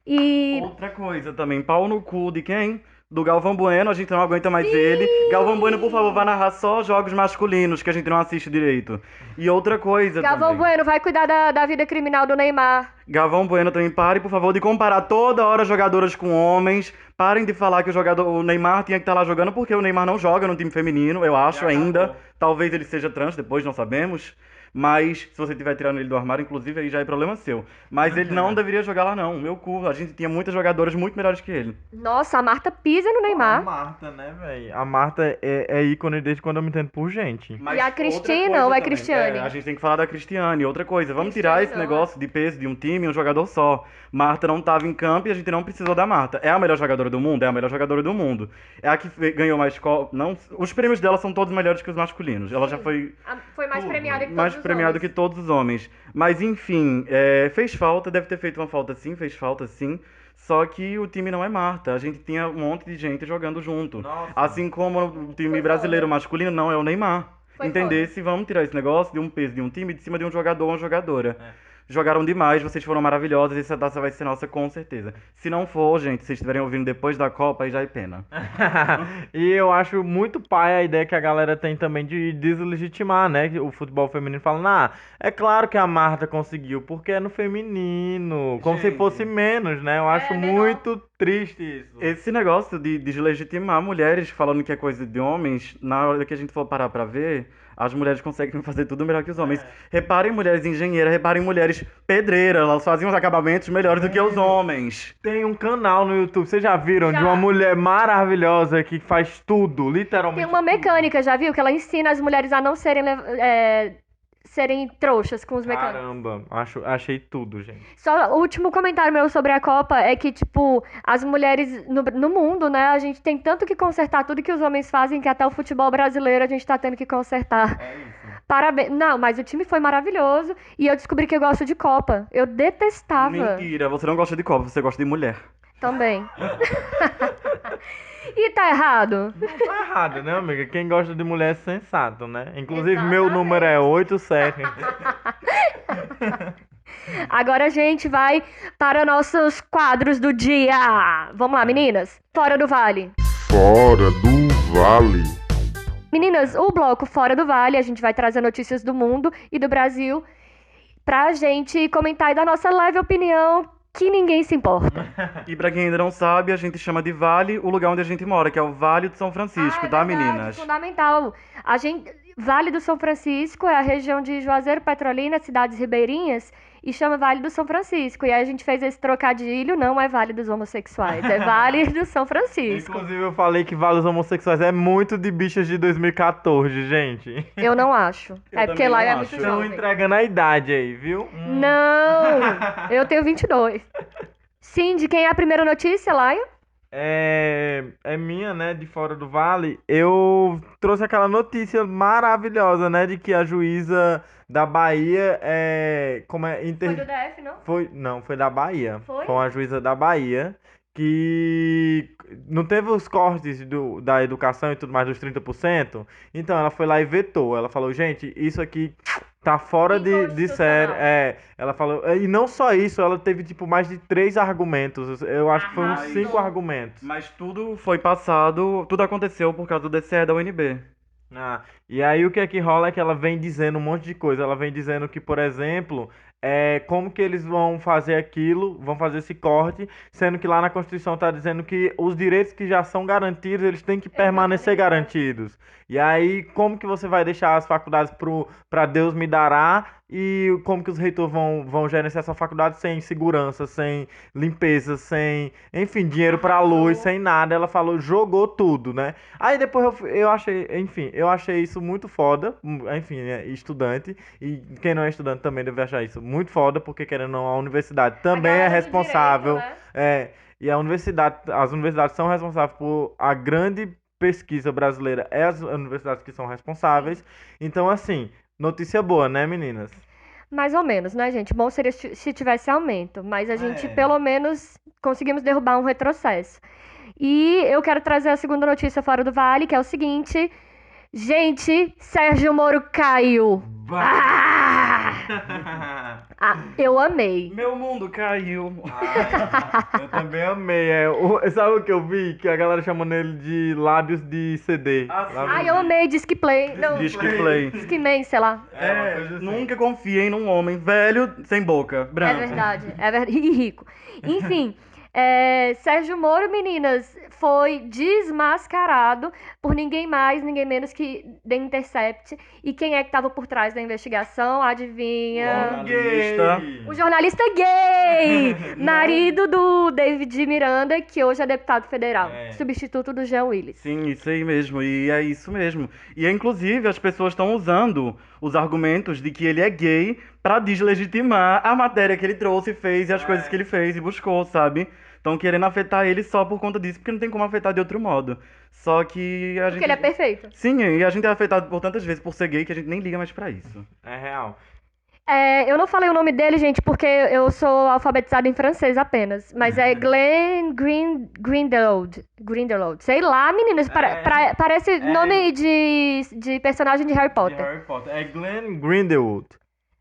E Outra coisa também, pau no cu de quem? Do Galvão Bueno, a gente não aguenta mais ele. Galvão Bueno, por favor, vá narrar só jogos masculinos que a gente não assiste direito. E outra coisa Galvão também. Bueno vai cuidar da vida criminal do Neymar. Galvão Bueno também pare, por favor, de comparar toda hora jogadoras com homens. Parem de falar que o Neymar tinha que estar lá jogando, porque o Neymar não joga no time feminino, eu acho Já ainda. acabou. Talvez ele seja trans, depois não sabemos. Mas se você estiver tirando ele do armário, inclusive, aí já é problema seu. Mas ele não deveria jogar lá, não. Meu cu, a gente tinha muitas jogadoras muito melhores que ele. Nossa, a Marta pisa no A Neymar. Marta, né, velho? A Marta é ícone desde quando eu me entendo por gente. Mas E a outra Cristina coisa ou é também, Cristiane? a gente tem que falar da Cristiane. Outra coisa, vamos Cristiane tirar esse não, negócio de peso de um time e um jogador só. Marta não estava em campo e a gente não precisou da Marta. É a melhor jogadora do mundo? É a melhor jogadora do mundo. É a que ganhou mais... Não, os prêmios dela são todos melhores que os masculinos. Ela já foi Foi mais Tudo. premiada que todos mais os premiado homens. que todos os homens. Mas enfim, fez falta, deve ter feito uma falta sim, fez falta sim. Só que o time não é Marta. A gente tinha um monte de gente jogando junto. Nossa. Assim como o time Foi brasileiro foda. masculino não é o Neymar. Foi Entender foda. se vamos tirar esse negócio de um peso de um time de cima de um jogador ou uma jogadora. É. Jogaram demais, vocês foram maravilhosas, essa taça vai ser nossa com certeza. Se não for, gente, se vocês estiverem ouvindo depois da Copa, aí já é pena. E eu acho muito pai a ideia que a galera tem também de deslegitimar, né? Que o futebol feminino falando, é claro que a Marta conseguiu, porque é no feminino. Como se Gente. fosse menos, né? Eu acho menor. muito triste isso. Esse negócio de deslegitimar mulheres falando que é coisa de homens, na hora que a gente for parar pra ver, as mulheres conseguem fazer tudo melhor que os homens. Reparem mulheres engenheiras, reparem mulheres pedreiras, elas faziam os acabamentos melhores do que os homens. Tem um canal no YouTube, vocês já viram? Já. De uma mulher maravilhosa que faz tudo, literalmente Tem uma tudo. mecânica, já viu? Que ela ensina as mulheres a não serem trouxas com os mecânicos. Caramba, achei tudo, gente. Só o último comentário meu sobre a Copa é que, tipo, as mulheres no mundo, né, a gente tem tanto que consertar tudo que os homens fazem que até o futebol brasileiro a gente tá tendo que consertar. É isso. Parabéns. Não, mas o time foi maravilhoso e eu descobri que eu gosto de Copa. Eu detestava Mentira, você não gosta de Copa, você gosta de mulher. também. E tá errado? Não tá errado, né, amiga? Quem gosta de mulher é sensato, né? Inclusive, meu Exatamente. número é 87. Agora a gente vai para nossos quadros do dia. Vamos lá, meninas. Fora do Vale. Fora do Vale. Meninas, o bloco Fora do Vale, a gente vai trazer notícias do mundo e do Brasil pra gente comentar e dar nossa leve opinião que ninguém se importa. E pra quem ainda não sabe, a gente chama de Vale o lugar onde a gente mora, que é o Vale de São Francisco, É tá, verdade, meninas? fundamental. A gente, Vale do São Francisco é a região de Juazeiro, Petrolina, cidades ribeirinhas, e chama Vale do São Francisco. E aí a gente fez esse trocadilho, não é Vale dos homossexuais, é Vale do São Francisco. Inclusive, eu falei que Vale dos Homossexuais é muito de bichas de 2014, gente. Eu não acho. É porque também lá não é acho. muito Estão jovem. entregando a idade aí, viu? Não, eu tenho 22. Cindy, quem é a primeira notícia, Laia? É minha, né, de Fora do Vale. Eu trouxe aquela notícia maravilhosa, né, de que a juíza da Bahia como é Foi do DF, não? Não, foi da Bahia. Foi? Foi uma juíza da Bahia que não teve os cortes da educação e tudo mais dos 30%. Então ela foi lá e vetou. Ela falou, gente, isso aqui tá fora de série. Ela falou, e não só isso, ela teve tipo mais de 3 argumentos. Eu acho que foi uns Arrasou. 5 argumentos. Mas tudo foi passado, tudo aconteceu por causa do DCE da UNB. Ah, e aí o que é que rola é que ela vem dizendo um monte de coisa. Ela vem dizendo que, por exemplo, como que eles vão fazer aquilo, vão fazer esse corte, sendo que lá na Constituição está dizendo que os direitos que já são garantidos, eles têm que permanecer garantidos. E aí, como que você vai deixar as faculdades para Deus me dará e como que os reitores vão gerenciar essa faculdade sem segurança, sem limpeza, sem, enfim, dinheiro para luz, sem nada. Ela falou, jogou tudo, né? Aí depois eu achei, enfim, eu achei isso muito foda, enfim, estudante, e quem não é estudante também deve achar isso muito foda, porque querendo ou não, a universidade também é galera do responsável, direito, né? e as universidades são responsáveis por a grande pesquisa brasileira, é as universidades que são responsáveis. Então, assim, notícia boa, né, meninas? Mais ou menos, né, gente? Bom seria se tivesse aumento, mas a gente, É. pelo menos, conseguimos derrubar um retrocesso. E eu quero trazer a segunda notícia fora do Vale, que é o seguinte. Gente, Sérgio Moro caiu. Eu amei. Meu mundo caiu. Eu também amei. Sabe o que eu vi? Que a galera chamando ele de lábios de CD. Ah, sim. Ai, eu amei Disque Play. Não, Disque Play. Disque Man, sei lá. uma coisa assim. Nunca confiem num homem velho, sem boca, É branco. verdade, e rico. Enfim, Sérgio Moro, meninas, foi desmascarado por ninguém mais, ninguém menos que The Intercept. E quem é que estava por trás da investigação? Adivinha? Jornalista. O jornalista gay! Marido do David Miranda, que hoje é deputado federal. É. Substituto do Jean Willis. Sim, isso aí mesmo, e é isso mesmo. E inclusive as pessoas estão usando os argumentos de que ele é gay pra deslegitimar a matéria que ele trouxe, fez e as coisas que ele fez e buscou, sabe? Estão querendo afetar ele só por conta disso, porque não tem como afetar de outro modo. Só que a Porque gente. ele é perfeito. Sim, e a gente é afetado por tantas vezes por ser gay que a gente nem liga mais pra isso. É real. Eu não falei o nome dele, gente, porque eu sou alfabetizada em francês apenas. Mas é Glenn Grindelwald. Grindelwald. Sei lá, meninas. Parece nome de personagem de Harry De Potter. Harry Potter. É Glenn Grindelwald.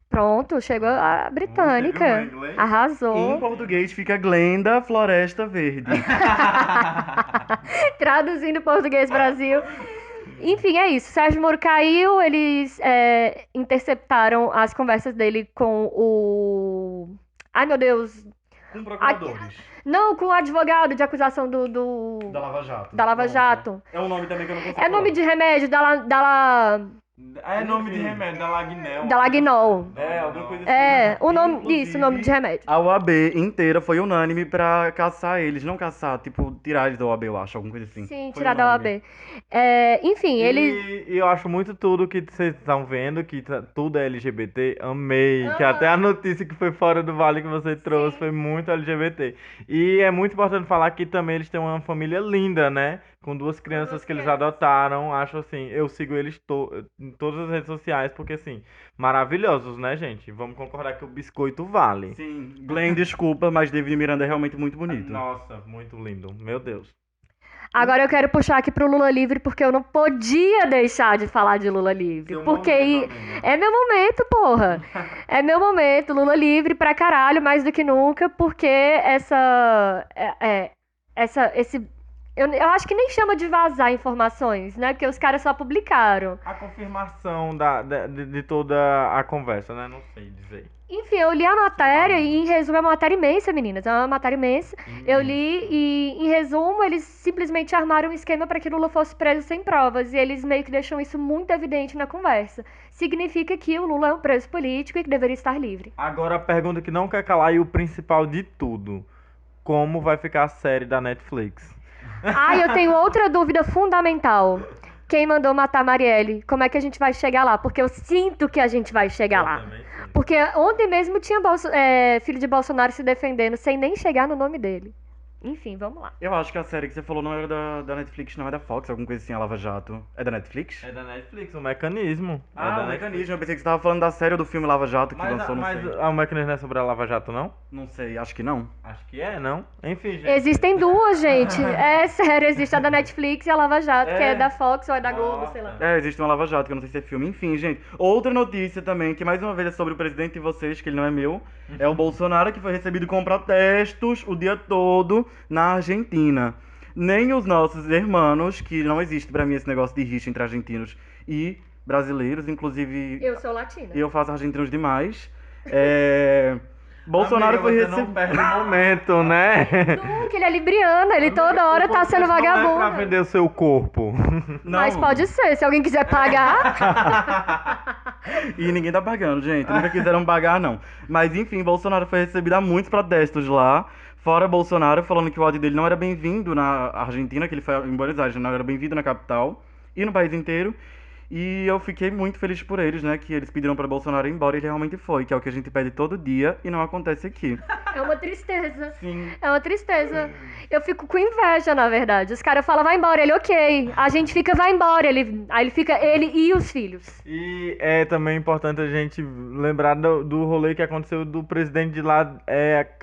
Pronto, chegou a Você britânica. viu meu inglês? Em Arrasou. português fica Glenda Floresta Verde. Traduzindo português Brasil. Enfim, é isso. Sérgio Moro caiu, eles interceptaram as conversas dele com o... Ai, meu Deus. Com procuradores. Não, com o advogado de acusação Da Lava Jato. da Lava Pronto. Jato. É um nome também que eu não consigo É nome de remédio, É nome de remédio, da Lagnel. da Lagnol. É, alguma coisa assim. O nome, Inclusive, isso, o nome de remédio. A OAB inteira foi unânime pra caçar eles. Não caçar, tipo, tirar eles da OAB, eu acho, alguma coisa assim. Sim, Foi tirar da unânime. OAB. Enfim, ele... E eu acho muito tudo que vocês estão vendo, que tudo é LGBT. Amei. Que Ah. até a notícia que foi fora do vale que você trouxe foi muito LGBT. E é muito importante falar que também eles têm uma família linda, né? com duas crianças duas que eles crianças. adotaram. Acho assim, eu sigo eles em todas as redes sociais, porque assim, maravilhosos, né, gente? Vamos concordar que o biscoito vale. Sim, Glenn, desculpa, mas David Miranda é realmente muito bonito. Nossa, muito lindo. Meu Deus. Agora eu quero puxar aqui pro Lula livre, porque eu não podia deixar de falar de Lula livre. Seu Porque momento, amiga. é meu momento, porra. É meu momento, Lula livre pra caralho, mais do que nunca, porque esse. Eu acho que nem chama de vazar informações, né? Porque os caras só publicaram. A confirmação de toda a conversa, né? Não sei dizer. Enfim, eu li a matéria e, em resumo, é uma matéria imensa, meninas. É uma matéria imensa. Eu li e, em resumo, eles simplesmente armaram um esquema para que Lula fosse preso sem provas. E eles meio que deixam isso muito evidente na conversa. Significa que o Lula é um preso político e que deveria estar livre. Agora a pergunta que não quer calar e o principal de tudo. Como vai ficar a série da Netflix? Ah, eu tenho outra dúvida fundamental. Quem mandou matar Marielle? Como é que a gente vai chegar lá? Porque eu sinto que a gente vai chegar lá. Porque ontem mesmo tinha filho de Bolsonaro se defendendo sem nem chegar no nome dele. Enfim, vamos lá. Eu acho que a série que você falou não era da Netflix, não é da Fox, alguma coisa assim, a Lava Jato. É da Netflix? É da Netflix, o mecanismo. Ah, é da o mecanismo. Eu pensei que você tava falando da série ou do filme Lava Jato que lançou, não Mas sei. o mecanismo não é sobre a Lava Jato, não? Não sei, acho que não. Acho que é, não? Enfim, gente. Existem duas, gente. É sério, existe a da Netflix e a Lava Jato, que é da Fox ou é da Globo, sei lá. É, existe uma Lava Jato, que eu não sei se é filme. Enfim, gente. Outra notícia também, que mais uma vez é sobre o presidente de vocês, que ele não é meu. É o Bolsonaro, que foi recebido com protestos o dia todo na Argentina. Nem os nossos irmãos, que não existe pra mim esse negócio de rixa entre argentinos e brasileiros. Inclusive, Eu sou latina. eu faço argentinos demais. Bolsonaro Amiga, foi você recebido. não perde o momento, né? Que ele é libriano, ele toda hora tá sendo Não é pra vagabundo. vender o seu corpo. Mas pode ser, se alguém quiser pagar. E ninguém tá pagando, gente. Nunca quiseram pagar, não. Mas enfim, Bolsonaro foi recebido a muitos protestos lá. Fora Bolsonaro falando que o ódio dele não era bem-vindo na Argentina, que ele foi em Buenos Aires, não era bem-vindo na capital e no país inteiro. E eu fiquei muito feliz por eles, né? Que eles pediram pra Bolsonaro ir embora e ele realmente foi, que é o que a gente pede todo dia e não acontece aqui. É uma tristeza. Sim. É uma tristeza. Eu fico com inveja, na verdade. Os caras falam, vai embora. Ele, ok. A gente fica, vai embora. Aí ele fica, ele e os filhos. E é também importante a gente lembrar do rolê que aconteceu do presidente de lá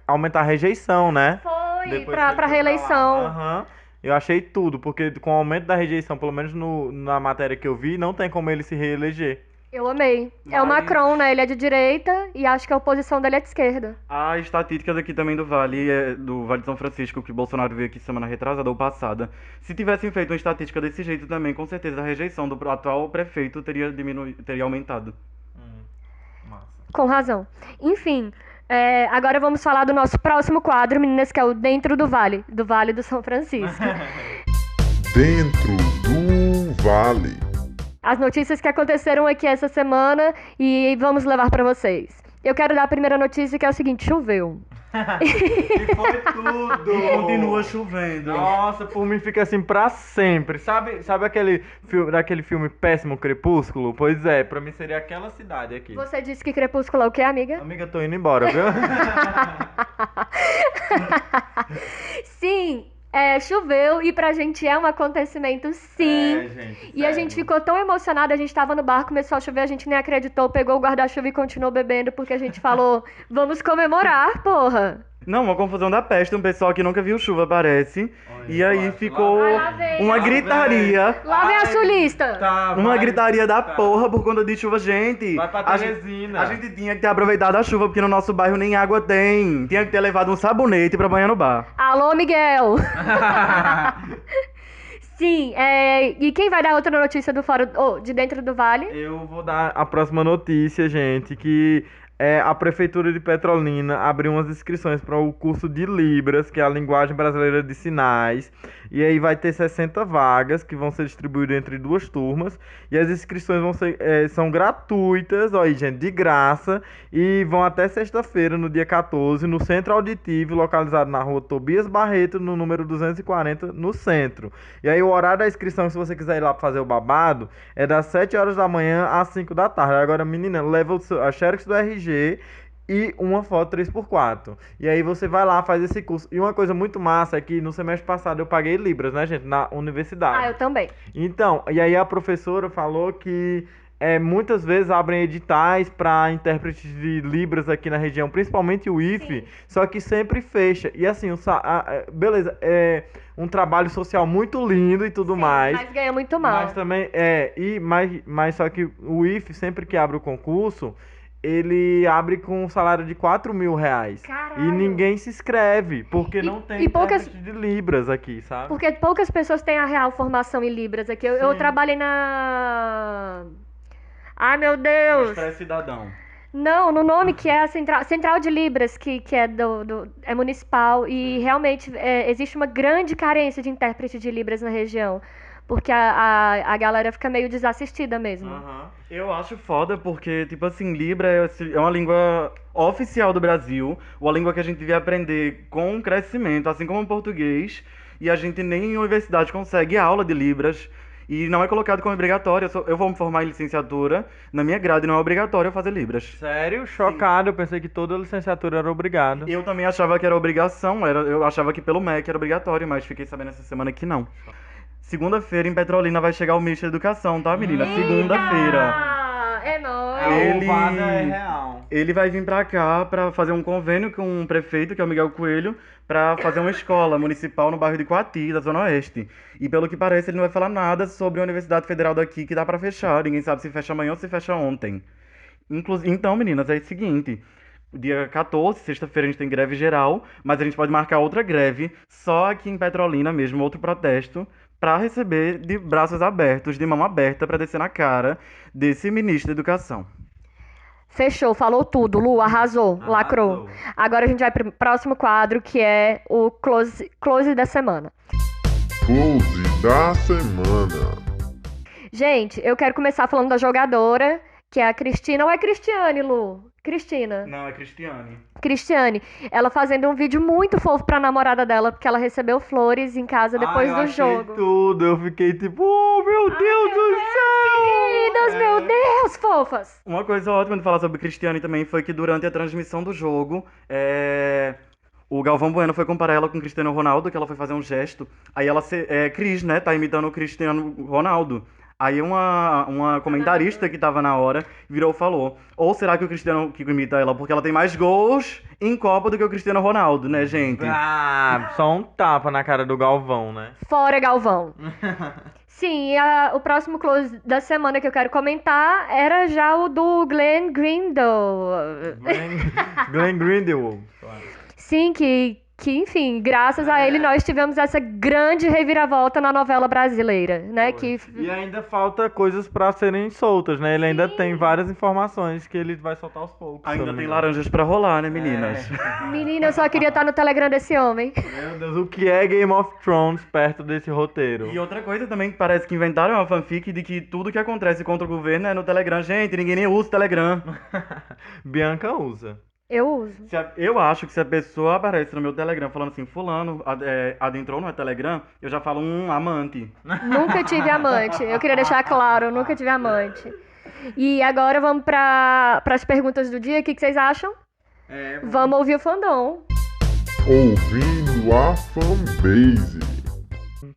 aumentar a rejeição, né? Foi, Depois que pra ele foi reeleição. lá. Aham. Eu achei tudo, porque com o aumento da rejeição, pelo menos na matéria que eu vi, não tem como ele se reeleger. Eu amei. É o Mas- Macron, né? Ele é de direita e acho que a oposição dele é de esquerda. A estatística daqui também do Vale, do Vale de São Francisco, que o Bolsonaro veio aqui semana retrasada ou passada. Se tivessem feito uma estatística desse jeito também, com certeza a rejeição do atual prefeito teria teria aumentado. Massa. Com razão. Enfim, agora vamos falar do nosso próximo quadro, meninas, que é o Dentro do Vale do São Francisco. Dentro do Vale. As notícias que aconteceram aqui essa semana e vamos levar pra vocês. Eu quero dar a primeira notícia, que é o seguinte: choveu. E foi tudo! Continua chovendo. Nossa, por mim fica assim pra sempre. Sabe daquele filme Péssimo Crepúsculo? Pois é, pra mim seria aquela cidade aqui. Você disse que Crepúsculo é o quê, amiga? Amiga, tô indo embora, viu? Sim, choveu e pra gente é um acontecimento, sim. Gente. E a gente ficou tão emocionada, a gente tava no bar, começou a chover, a gente nem acreditou, pegou o guarda-chuva e continuou bebendo, porque a gente falou, vamos comemorar, porra. Não, uma confusão da peste, um pessoal que nunca viu chuva, parece. E aí lá ficou vem. Lá vem. uma gritaria. Lá vem a sulista. Tá, Uma vai, gritaria da tá. porra por conta de chuva, gente. Vai pra A gente- Teresina. A gente tinha que ter aproveitado a chuva, porque no nosso bairro nem água tem. Tinha que ter levado um sabonete pra banhar no bar. Alô, Miguel. Sim, e quem vai dar outra notícia do fora, de dentro do vale? Eu vou dar a próxima notícia, gente, que a Prefeitura de Petrolina abriu umas inscrições para o curso de Libras, que é a linguagem brasileira de sinais. E aí vai ter 60 vagas que vão ser distribuídas entre duas turmas. E as inscrições são gratuitas, ó aí, gente, de graça. E vão até sexta-feira, no dia 14, no Centro Auditivo, localizado na rua Tobias Barreto, no número 240, no centro. E aí o horário da inscrição, se você quiser ir lá pra fazer o babado, é das 7 horas da manhã às 5 da tarde. Agora, menina, leva a xerox do RG e uma foto 3x4. E aí você vai lá, faz esse curso. E uma coisa muito massa é que no semestre passado eu paguei Libras, né, gente, na universidade. Ah, eu também. Então, e aí a professora falou que muitas vezes abrem editais para intérpretes de Libras aqui na região, principalmente o IFE, Sim. só que sempre fecha. E assim, beleza, é um trabalho social muito lindo e tudo Sim, mais. mas ganha muito mal. Mas também mas só que o IFE, sempre que abre o concurso, ele abre com um salário de 4.000 reais. Caralho. E ninguém se inscreve, porque não tem e poucas- intérprete de Libras aqui, sabe? Porque poucas pessoas têm a real formação em Libras aqui. Eu Sim. trabalhei na. Ai, meu Deus! Pré-cidadão. Não, no nome que é a Central de Libras, que é é municipal. E realmente existe uma grande carência de intérprete de Libras na região. Porque a galera fica meio desassistida mesmo. Aham. Eu acho foda porque, tipo assim, Libra é uma língua oficial do Brasil, uma língua que a gente devia aprender com crescimento, assim como o português, e a gente nem em universidade consegue aula de Libras, e não é colocado como obrigatório. Eu vou me formar em licenciatura, na minha grade não é obrigatório eu fazer Libras. Sério? Chocado, eu pensei que toda licenciatura era obrigada. Eu também achava que era obrigação, eu achava que pelo MEC era obrigatório, mas fiquei sabendo essa semana que não. Segunda-feira em Petrolina vai chegar o ministro da Educação, tá, menina? Segunda-feira. Ah, é nóis. Ele- roubada é real. Ele vai vir pra cá pra fazer um convênio com um prefeito, que é o Miguel Coelho, pra fazer uma escola municipal no bairro de Coati, da Zona Oeste. E pelo que parece, ele não vai falar nada sobre a Universidade Federal daqui, que dá pra fechar. Ninguém sabe se fecha amanhã ou se fecha ontem. Então, meninas, é o seguinte. Dia 14, sexta-feira, a gente tem greve geral, mas a gente pode marcar outra greve, só aqui em Petrolina mesmo, outro protesto, pra receber de braços abertos, de mão aberta, pra descer na cara desse ministro da Educação. Fechou, falou tudo. Lu, arrasou, lacrou. Agora a gente vai pro próximo quadro, que é o close da semana. Close da semana. Gente, eu quero começar falando da jogadora, que é a Cristina. Ou é Cristiane, Lu? Cristina. Não, é Cristiane. Cristiane. Ela fazendo um vídeo muito fofo pra namorada dela, porque ela recebeu flores em casa depois eu do achei jogo. tudo, eu fiquei tipo, oh meu Deus do céu! Queridas, meu Deus, fofas. Uma coisa ótima de falar sobre Cristiane também foi que durante a transmissão do jogo, o Galvão Bueno foi comparar ela com o Cristiano Ronaldo, que ela foi fazer um gesto. Aí ela, Cris, né, tá imitando o Cristiano Ronaldo. Aí uma comentarista que tava na hora virou e falou: ou será que o Cristiano que imita ela porque ela tem mais gols em Copa do que o Cristiano Ronaldo, né, gente? Ah, só um tapa na cara do Galvão, né? Fora, Galvão. Sim, o próximo close da semana que eu quero comentar era já o do Glenn Grindle. Glenn Grindelwald. Sim, que enfim, graças a ele nós tivemos essa grande reviravolta na novela brasileira, né? E ainda falta coisas pra serem soltas, né? Ele ainda tem várias informações que ele vai soltar aos poucos. se eu Ainda não me tem engano. laranjas pra rolar, né, meninas? Menina, eu só queria estar no Telegram desse homem. Meu Deus, o que é Game of Thrones perto desse roteiro? E outra coisa também que parece que inventaram uma fanfic de que tudo que acontece contra o governo é no Telegram. Gente, ninguém nem usa o Telegram. Bianca usa. Eu uso. Eu acho que se a pessoa aparece no meu Telegram falando assim, fulano adentrou no meu Telegram, eu já falo um amante. Nunca tive amante. Eu queria deixar claro, eu nunca tive amante. E agora vamos para as perguntas do dia. O que vocês acham? Vamos ouvir o fandom. Ouvindo a fanbase.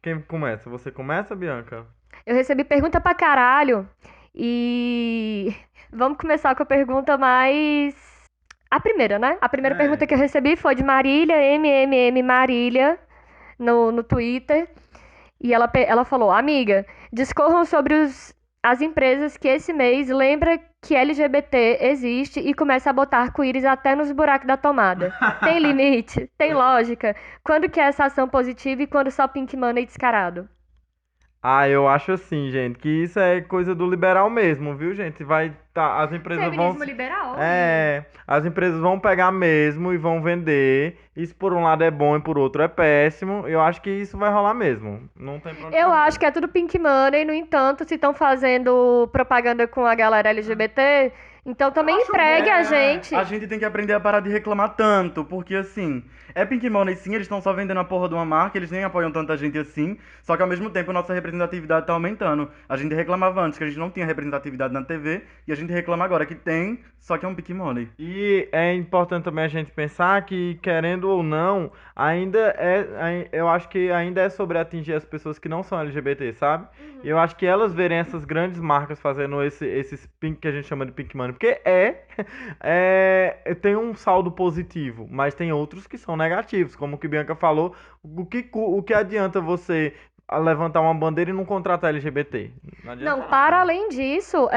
Quem começa? Você começa, Bianca? Eu recebi pergunta pra caralho. E vamos começar com a pergunta mais... A primeira, né? A primeira pergunta que eu recebi foi de Marília, Marília, no Twitter. E ela falou: amiga, discorram sobre as empresas que esse mês lembra que LGBT existe e começa a botar arco-íris até nos buracos da tomada. Tem limite? Tem lógica? Quando que é essa ação positiva e quando só pink money descarado? Ah, eu acho assim, gente, que isso é coisa do liberal mesmo, viu, gente? As empresas Feminismo liberal? as empresas vão pegar mesmo e vão vender. Isso por um lado é bom e por outro é péssimo. Eu acho que isso vai rolar mesmo. Não tem problema. Eu acho que é tudo pink money, no entanto, se estão fazendo propaganda com a galera LGBT, Então também Acho empregue bem, a gente. A gente tem que aprender a parar de reclamar tanto, porque assim, é Pink Money sim, eles estão só vendendo a porra de uma marca, eles nem apoiam tanta gente assim, só que ao mesmo tempo nossa representatividade tá aumentando. A gente reclamava antes que a gente não tinha representatividade na TV, e a gente reclama agora que tem, só que é um Pink Money. E é importante também a gente pensar que, querendo ou não, eu acho que ainda é sobre atingir as pessoas que não são LGBT, sabe? E eu acho que elas verem essas grandes marcas fazendo esses pink que a gente chama de Pink Money, porque tem um saldo positivo, mas tem outros que são negativos, como o que Bianca falou, o que adianta você levantar uma bandeira e não contratar LGBT? Não adianta Não, para além disso,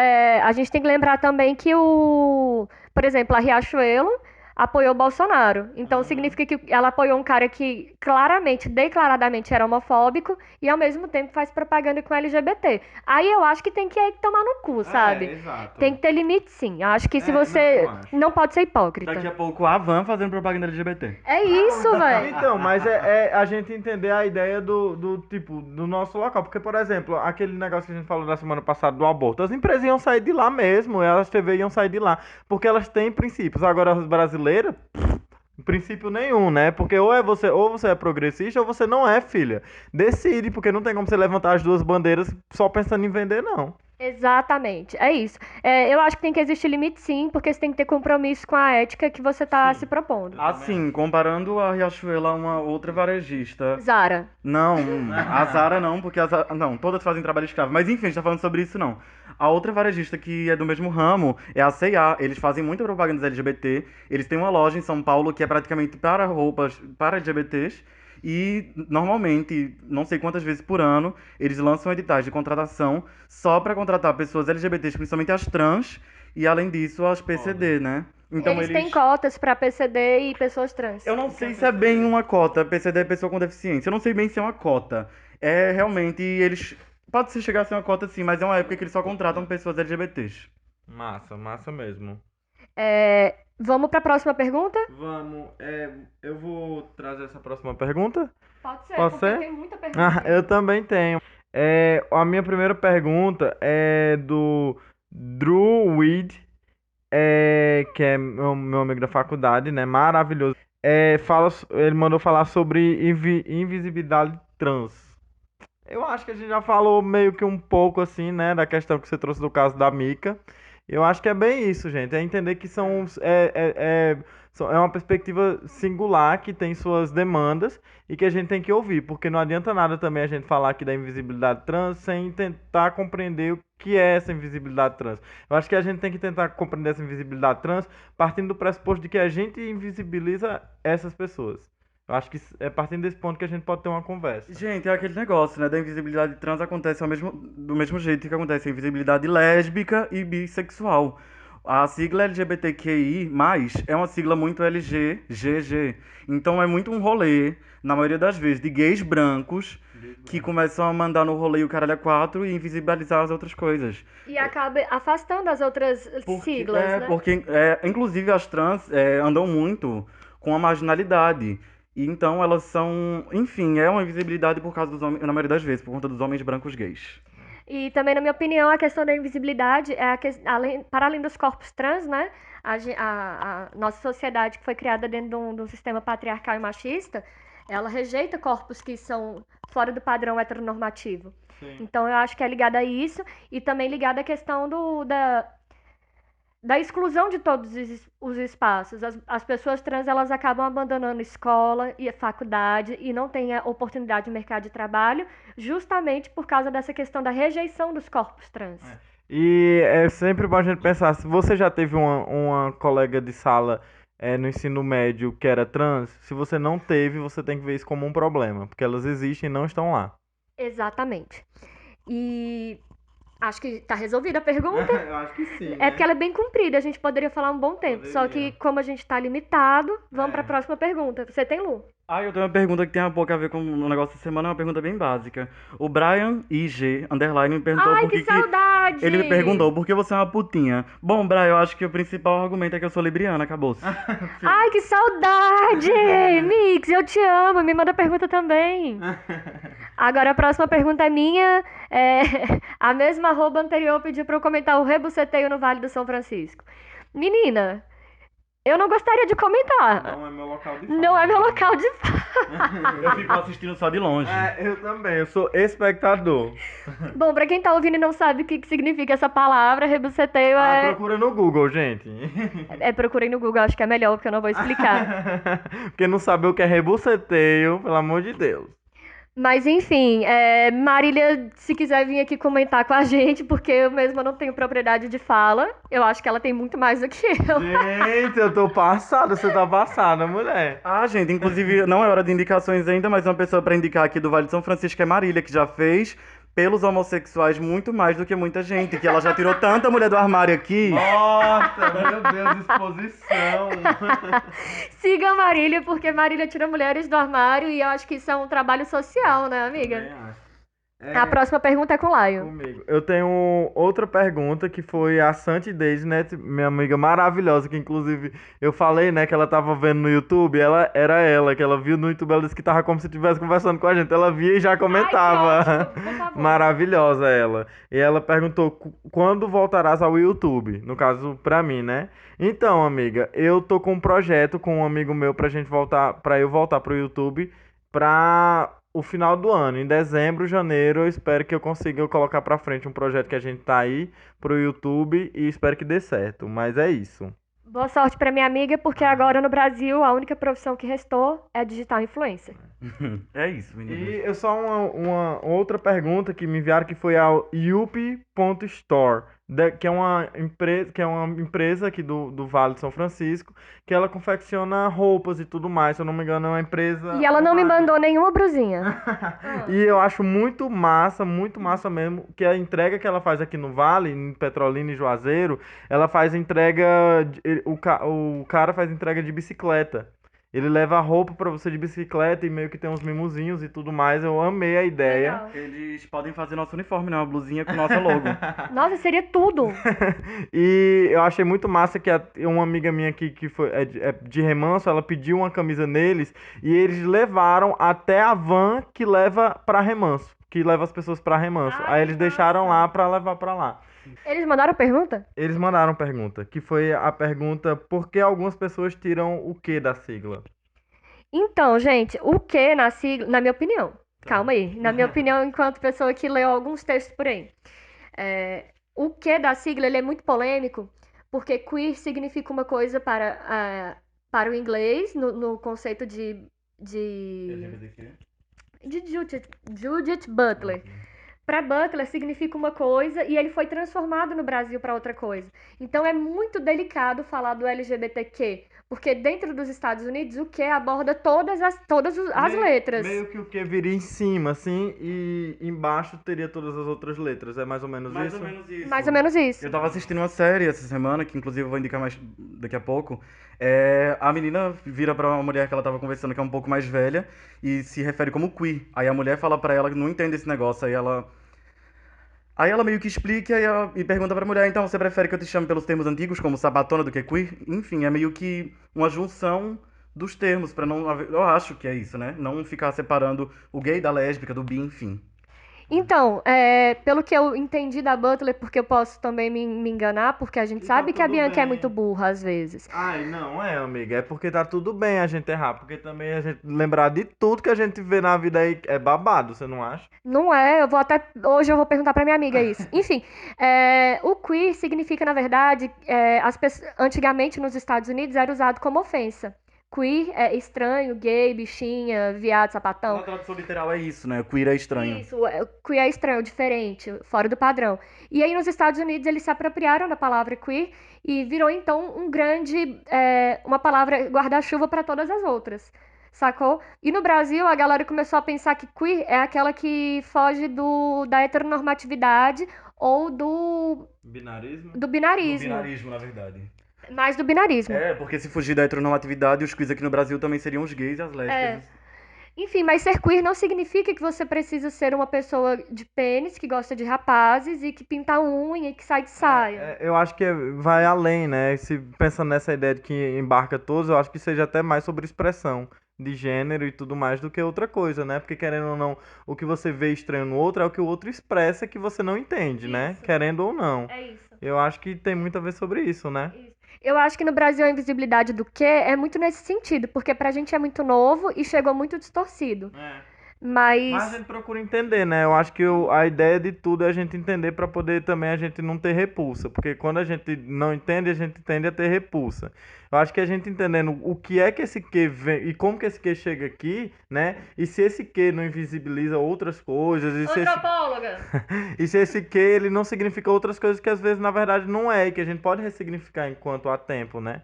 a gente tem que lembrar também que por exemplo, a Riachuelo apoiou o Bolsonaro. Então significa que ela apoiou um cara que claramente, declaradamente era homofóbico e ao mesmo tempo faz propaganda com LGBT. Aí eu acho que tem que tomar no cu, sabe? Exato. Tem que ter limite, sim. Eu acho que se você não pode ser hipócrita. Daqui a pouco a Van fazendo propaganda LGBT. É isso, velho. Então, mas é a gente entender a ideia do nosso local. Porque, por exemplo, aquele negócio que a gente falou na semana passada do aborto, as empresas iam sair de lá mesmo, as TV iam sair de lá, porque elas têm princípios. Agora, as brasileiras, princípio nenhum, né? Porque ou você é progressista ou você não é, filha. Decide, porque não tem como você levantar as duas bandeiras só pensando em vender, não. Exatamente, é isso. Eu acho que tem que existir limite, sim, porque você tem que ter compromisso com a ética que você tá se propondo. Assim, comparando a Riachuelo a uma outra varejista. Zara. Não, a Zara não, porque a Zara, não, todas fazem trabalho escravo. Mas enfim, a gente tá falando sobre isso não. A outra varejista que é do mesmo ramo é a C&A. Eles fazem muita propaganda LGBT. Eles têm uma loja em São Paulo que é praticamente para roupas para LGBTs. E normalmente, não sei quantas vezes por ano, eles lançam editais de contratação só para contratar pessoas LGBTs, principalmente as trans, e além disso as PCD, né? Então Eles têm cotas pra PCD e pessoas trans. Eu não sei se é bem uma cota, PCD é pessoa com deficiência. Eu não sei bem se é uma cota. É realmente, eles. Pode ser chegar a ser uma cota sim, mas é uma época que eles só contratam pessoas LGBTs. Massa mesmo. Vamos pra próxima pergunta? Vamos, eu vou trazer essa próxima pergunta. Pode ser, Pode porque ser? tem muita pergunta. Eu também tenho. A minha primeira pergunta é do Drew Weed, que é meu amigo da faculdade, né? Maravilhoso. Ele mandou falar sobre invisibilidade trans. Eu acho que a gente já falou meio que um pouco assim, né? Da questão que você trouxe do caso da Mika. Eu acho que é bem isso, gente. É entender que é uma perspectiva singular que tem suas demandas e que a gente tem que ouvir, porque não adianta nada também a gente falar aqui da invisibilidade trans sem tentar compreender o que é essa invisibilidade trans. Eu acho que a gente tem que tentar compreender essa invisibilidade trans partindo do pressuposto de que a gente invisibiliza essas pessoas. Eu acho que é partindo desse ponto que a gente pode ter uma conversa. Gente, é aquele negócio, né? Da invisibilidade trans acontece do mesmo jeito que acontece a invisibilidade lésbica e bissexual. A sigla LGBTQI+, é uma sigla muito LGGG. Então é muito um rolê, na maioria das vezes, de gays brancos que começam a mandar no rolê o caralho a quatro e invisibilizar as outras coisas. E acaba afastando as outras siglas, né? Porque, inclusive, as trans andam muito com a marginalidade. E então elas são, enfim, é uma invisibilidade por causa dos homens, na maioria das vezes, por conta dos homens brancos gays. E também, na minha opinião, a questão da invisibilidade para além dos corpos trans, né? A nossa sociedade, que foi criada dentro de um sistema patriarcal e machista, ela rejeita corpos que são fora do padrão heteronormativo. Sim. Então, eu acho que é ligada a isso e também ligada à questão da exclusão de todos os espaços. As pessoas trans, elas acabam abandonando escola e faculdade e não têm a oportunidade de mercado de trabalho justamente por causa dessa questão da rejeição dos corpos trans. E é sempre bom a gente pensar, se você já teve uma colega de sala no ensino médio que era trans, se você não teve, você tem que ver isso como um problema, porque elas existem e não estão lá. Exatamente. E acho que tá resolvida a pergunta. Eu acho que sim. É porque ela é bem comprida, a gente poderia falar um bom tempo. Só que, como a gente tá limitado, vamos pra próxima pergunta. Você tem, Lu? Eu tenho uma pergunta que tem um pouco a ver com o negócio da semana, é uma pergunta bem básica. O Brian IG, underline, me perguntou Ai, por que saudade! Ele me perguntou por que você é uma putinha. Bom, Brian, eu acho que o principal argumento é que eu sou libriana, acabou. Ai, que saudade! Mix, eu te amo, me manda pergunta também. Agora a próxima pergunta é minha. A mesma arroba anterior pediu pra eu comentar o rebuceteio no Vale do São Francisco. Menina, eu não gostaria de comentar. Não é meu local de fala. Não é meu local de fala. Eu fico assistindo só de longe. Eu também, eu sou espectador. Bom, pra quem tá ouvindo e não sabe o que significa essa palavra, rebuceteio Procura no Google, gente. procurei no Google, acho que é melhor, porque eu não vou explicar. Porque não sabe o que é rebuceteio, pelo amor de Deus. Mas enfim, Marília, se quiser vir aqui comentar com a gente, porque eu mesma não tenho propriedade de fala, eu acho que ela tem muito mais do que eu. Gente, eu tô passada, você tá passada, mulher. Ah, gente, inclusive, não é hora de indicações ainda, mas uma pessoa pra indicar aqui do Vale de São Francisco é Marília, que já fez pelos homossexuais muito mais do que muita gente, que ela já tirou tanta mulher do armário aqui. Nossa, meu Deus, exposição. Siga a Marília, porque Marília tira mulheres do armário e eu acho que isso é um trabalho social, né, amiga? Também acho. A próxima pergunta é com o Laio. Comigo. Eu tenho outra pergunta que foi a Santi Desnet, minha amiga maravilhosa, que inclusive eu falei, né, que ela tava vendo no YouTube, que ela viu no YouTube, ela disse que tava como se estivesse conversando com a gente, ela via e já comentava. Ai, que ótimo, por favor. Maravilhosa ela. E ela perguntou quando voltarás ao YouTube, no caso pra mim, né? Então, amiga, eu tô com um projeto com um amigo meu pra eu voltar pro YouTube pra o final do ano. Em dezembro, janeiro, eu espero que eu consiga colocar pra frente um projeto que a gente tá aí pro YouTube e espero que dê certo. Mas é isso. Boa sorte pra minha amiga, porque agora no Brasil a única profissão que restou é digital influencer. É isso, menino. E eu só uma outra pergunta que me enviaram que foi ao yupi.store, que é uma empresa aqui do Vale de São Francisco, que ela confecciona roupas e tudo mais, se eu não me engano, é uma empresa. E ela não me mandou nenhuma brusinha. E eu acho muito massa mesmo, que a entrega que ela faz aqui no Vale, em Petrolina e Juazeiro, ela faz entrega, o cara faz entrega de bicicleta. Ele leva a roupa pra você de bicicleta e meio que tem uns mimosinhos e tudo mais. Eu amei a ideia. Legal. Eles podem fazer nosso uniforme, né? Uma blusinha com nosso logo. Nossa, seria tudo. E eu achei muito massa que uma amiga minha aqui que é de Remanso, ela pediu uma camisa neles e eles levaram até a van que leva pra Remanso, que leva as pessoas pra Remanso. Ai, Aí eles que deixaram massa. lá pra levar pra lá. Eles mandaram pergunta? Eles mandaram pergunta, que foi a pergunta: por que algumas pessoas tiram o que da sigla? Então, gente, o que na sigla, na minha opinião, calma aí, na minha opinião, enquanto pessoa que leu alguns textos por aí, o que da sigla ele é muito polêmico, porque queer significa uma coisa para o inglês, no conceito de Judith Butler. Para Butler significa uma coisa e ele foi transformado no Brasil para outra coisa. Então é muito delicado falar do LGBTQ, porque dentro dos Estados Unidos o que aborda todas as letras. Meio que o que viria em cima, assim, e embaixo teria todas as outras letras. É mais ou menos Mais isso? ou menos isso. Mais ou menos isso. Eu tava assistindo uma série essa semana, que inclusive eu vou indicar mais daqui a pouco. A menina vira pra uma mulher que ela tava conversando, que é um pouco mais velha, e se refere como queer. Aí a mulher fala pra ela que não entende esse negócio, Aí ela meio que explica e pergunta pra mulher, então você prefere que eu te chame pelos termos antigos, como sabatona, do que queer? Enfim, é meio que uma junção dos termos, pra não haver... Eu acho que é isso, né? Não ficar separando o gay da lésbica, do bi, enfim. Então, pelo que eu entendi da Butler, porque eu posso também me enganar, porque a gente E sabe tá que a tudo Bianca é bem. muito burra às vezes. Ai, não é, amiga. É porque tá tudo bem a gente errar. Porque também a gente lembrar de tudo que a gente vê na vida aí é babado, você não acha? Não é, hoje eu vou perguntar pra minha amiga isso. Enfim, o queer significa, na verdade, antigamente nos Estados Unidos era usado como ofensa. Queer é estranho, gay, bichinha, viado, sapatão. Na tradução literal é isso, né? Queer é estranho. Isso, queer é estranho, diferente, fora do padrão. E aí nos Estados Unidos eles se apropriaram da palavra queer e virou então uma palavra guarda-chuva para todas as outras, sacou? E no Brasil a galera começou a pensar que queer é aquela que foge da heteronormatividade ou Binarismo? do binarismo, Binarismo, na verdade. mais do binarismo. Porque se fugir da heteronormatividade, os queers aqui no Brasil também seriam os gays e as lésbicas. Enfim, mas ser queer não significa que você precisa ser uma pessoa de pênis, que gosta de rapazes e que pinta unha e que sai de saia. Eu acho que vai além, né? Se pensando nessa ideia de que embarca todos, eu acho que seja até mais sobre expressão de gênero e tudo mais do que outra coisa, né? Porque querendo ou não, o que você vê estranho no outro é o que o outro expressa que você não entende, né? Isso. Querendo ou não. É isso. Eu acho que tem muito a ver sobre isso, né? Isso. Eu acho que no Brasil a invisibilidade do quê é muito nesse sentido, porque pra gente é muito novo e chegou muito distorcido. Mas a Mas gente procura entender, né? Eu acho que a ideia de tudo é a gente entender para poder também a gente não ter repulsa. Porque quando a gente não entende, a gente tende a ter repulsa. Eu acho que a gente entendendo o que é que esse Q vem e como que esse Q chega aqui, né? E se esse Q não invisibiliza outras coisas, antropóloga. e se esse Q ele não significa outras coisas que às vezes na verdade não é, e que a gente pode ressignificar enquanto há tempo, né?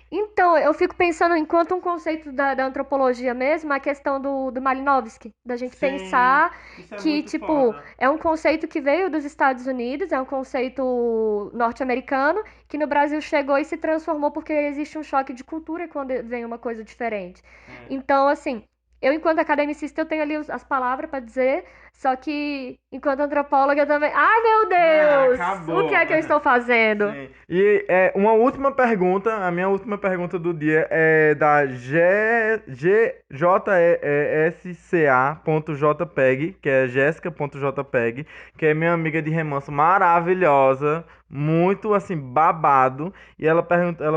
Então, eu fico pensando, enquanto um conceito da antropologia mesmo, a questão do Malinowski, da gente pensar isso é que, muito tipo, foda. é um conceito que veio dos Estados Unidos, é um conceito norte-americano, que no Brasil chegou e se transformou porque existe um choque de cultura quando vem uma coisa diferente. Então, assim, eu, enquanto academicista, eu tenho ali as palavras para dizer, só que, enquanto antropóloga também. Ai, meu Deus! Acabou. O que é que eu estou fazendo? Sim. E uma última pergunta, a minha última pergunta do dia é da JESCA.jpeg, que é jéssica.jpeg, que é minha amiga de remanso maravilhosa, muito assim, babado. E ela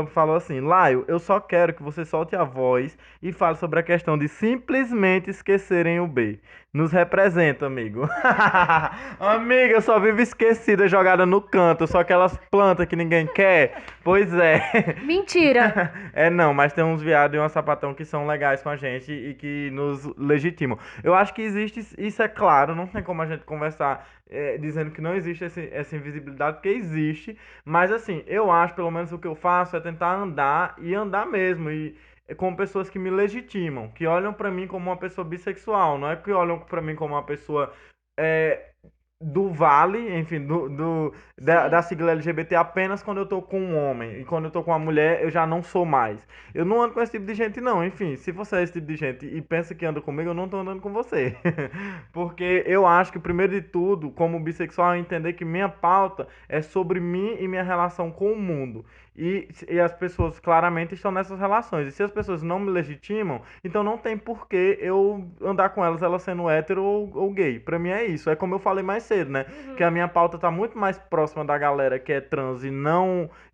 falou assim: Laio, eu só quero que você solte a voz e fale sobre a questão de simplesmente esquecerem o B. Nos representa, amigo. Amiga, eu só vivo esquecida, jogada no canto, só aquelas plantas que ninguém quer. Pois é. Mentira! É não, mas tem uns viados e uns sapatão que são legais com a gente e que nos legitimam. Eu acho que existe, isso é claro, não tem como a gente conversar dizendo que não existe essa invisibilidade, porque existe. Mas assim, eu acho, pelo menos o que eu faço é tentar andar e andar mesmo. E com pessoas que me legitimam, que olham pra mim como uma pessoa bissexual, não é que olham pra mim como uma pessoa é, do vale, enfim, da sigla LGBT apenas quando eu tô com um homem. E quando eu tô com uma mulher, eu já não sou mais. Eu não ando com esse tipo de gente, não. Enfim, se você é esse tipo de gente e pensa que anda comigo, eu não tô andando com você. Porque eu acho que, primeiro de tudo, como bissexual, é entender que minha pauta é sobre mim e minha relação com o mundo. E as pessoas claramente estão nessas relações. E se as pessoas não me legitimam, então não tem por que eu andar com elas sendo hétero ou gay. Pra mim é isso. É como eu falei mais cedo, né? Que a minha pauta tá muito mais próxima da galera que é trans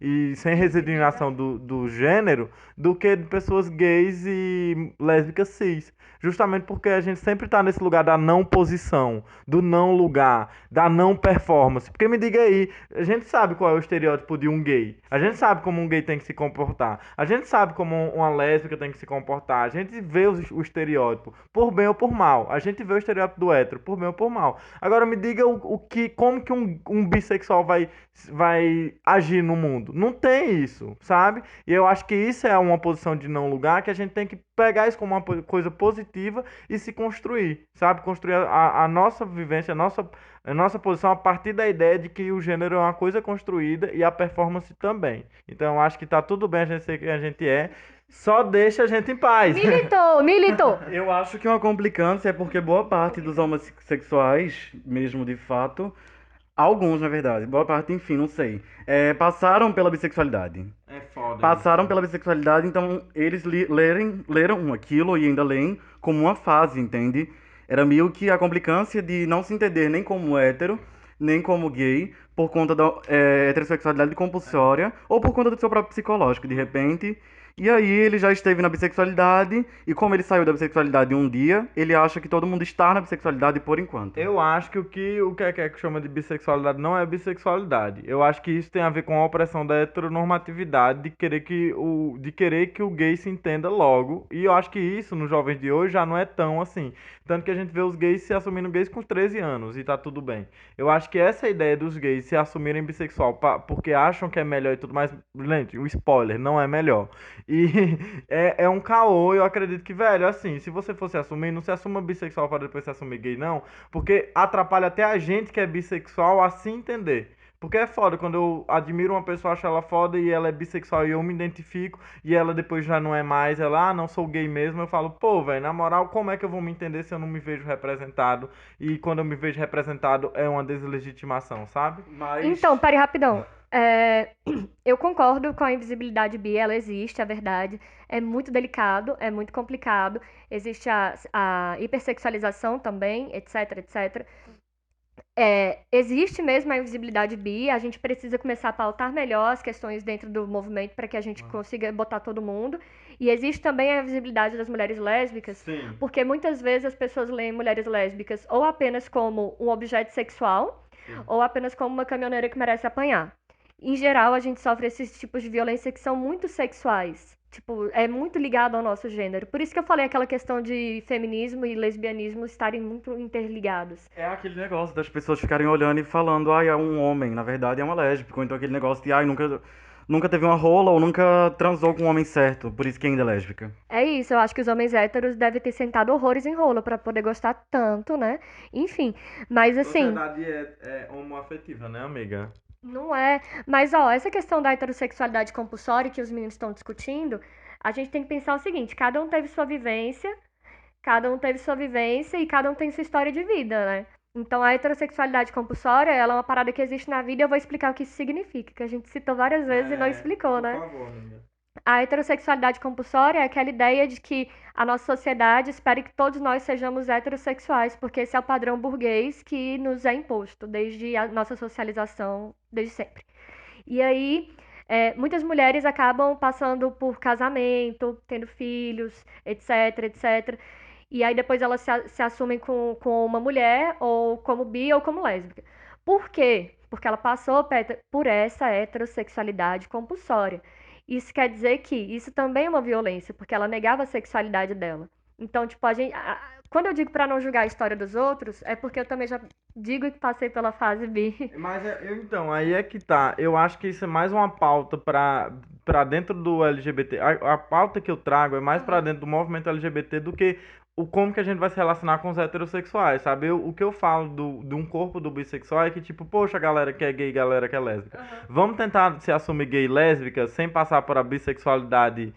e sem resignação do gênero do que de pessoas gays e lésbicas cis. Justamente porque a gente sempre tá nesse lugar da não posição, do não lugar, da não performance. Porque me diga aí, a gente sabe qual é o estereótipo de um gay. A gente sabe como um gay tem que se comportar. A gente sabe como uma lésbica tem que se comportar. A gente vê o estereótipo, por bem ou por mal. A gente vê o estereótipo do hétero, por bem ou por mal. Agora me diga como que um bissexual vai agir no mundo. Não tem isso, sabe? E eu acho que isso é uma posição de não lugar que a gente tem que pegar isso como uma coisa positiva e se construir, sabe? Construir a nossa vivência, a nossa posição a partir da ideia de que o gênero é uma coisa construída e a performance também. Então eu acho que tá tudo bem a gente ser quem a gente é, só deixa a gente em paz. Militou, militou! Eu acho que uma complicância é porque boa parte dos homossexuais, mesmo de fato, alguns na verdade, boa parte, enfim, não sei, passaram pela bissexualidade. É foda. Passaram pela bissexualidade, então eles leram aquilo e ainda leem como uma fase, entende? Era meio que a complicância de não se entender nem como hétero, nem como gay, por conta da heterossexualidade compulsória, ou por conta do seu próprio psicológico, de repente. E aí ele já esteve na bissexualidade, e como ele saiu da bissexualidade um dia, ele acha que todo mundo está na bissexualidade por enquanto. Eu acho que o que é que chama de bissexualidade não é bissexualidade. Eu acho que isso tem a ver com a opressão da heteronormatividade de querer que o gay se entenda logo. E eu acho que isso nos jovens de hoje já não é tão assim. Tanto que a gente vê os gays se assumindo gays com 13 anos e tá tudo bem. Eu acho que essa ideia dos gays se assumirem bissexual porque acham que é melhor e tudo mais, gente, o spoiler, não é melhor. E é um caô, eu acredito que, velho, assim, se você fosse assumir, não se assuma bissexual para depois se assumir gay, não, porque atrapalha até a gente que é bissexual a se entender. Porque é foda, quando eu admiro uma pessoa, acho ela foda e ela é bissexual e eu me identifico e ela depois já não é mais, ela, não sou gay mesmo, eu falo, pô, velho, na moral, como é que eu vou me entender se eu não me vejo representado? E quando eu me vejo representado é uma deslegitimação, sabe? Mas. Então, pare rapidão. Eu concordo com a invisibilidade bi, ela existe, é verdade. É muito delicado, é muito complicado. Existe a hipersexualização também, etc, etc. Existe mesmo a invisibilidade bi, a gente precisa começar a pautar melhor as questões dentro do movimento para que a gente consiga botar todo mundo. E existe também a visibilidade das mulheres lésbicas, Sim. porque muitas vezes as pessoas leem mulheres lésbicas ou apenas como um objeto sexual, ou apenas como uma caminhoneira que merece apanhar. Em geral, a gente sofre esses tipos de violência que são muito sexuais. Tipo, é muito ligado ao nosso gênero. Por isso que eu falei aquela questão de feminismo e lesbianismo estarem muito interligados. É aquele negócio das pessoas ficarem olhando e falando, ai, é um homem, na verdade é uma lésbica. Ou então aquele negócio de, ai, nunca teve uma rola ou nunca transou com um homem certo, por isso que ainda é lésbica. É isso, eu acho que os homens héteros devem ter sentado horrores em rola pra poder gostar tanto, né? Enfim, mas assim, Sociedade é homoafetiva, né, amiga? não é. Mas, ó, essa questão da heterossexualidade compulsória que os meninos estão discutindo, a gente tem que pensar o seguinte: cada um teve sua vivência e cada um tem sua história de vida, né? Então, a heterossexualidade compulsória, ela é uma parada que existe na vida e eu vou explicar o que isso significa, que a gente citou várias vezes e não explicou, né? Por favor, amiga. A heterossexualidade compulsória é aquela ideia de que a nossa sociedade espera que todos nós sejamos heterossexuais, porque esse é o padrão burguês que nos é imposto desde a nossa socialização, desde sempre. E aí, muitas mulheres acabam passando por casamento, tendo filhos, etc, etc. E aí depois elas se assumem com uma mulher, ou como bi, ou como lésbica. Por quê? Porque ela passou por essa heterossexualidade compulsória. Isso quer dizer que isso também é uma violência, porque ela negava a sexualidade dela. Então, tipo, quando eu digo pra não julgar a história dos outros, é porque eu também já digo que passei pela fase bi. Mas então, aí é que tá. Eu acho que isso é mais uma pauta pra dentro do LGBT. A pauta que eu trago é mais pra dentro do movimento LGBT do que o como que a gente vai se relacionar com os heterossexuais, sabe? O que eu falo de um corpo do bissexual é que, tipo, poxa, galera que é gay, galera que é lésbica. Vamos tentar se assumir gay e lésbica sem passar por a bissexualidade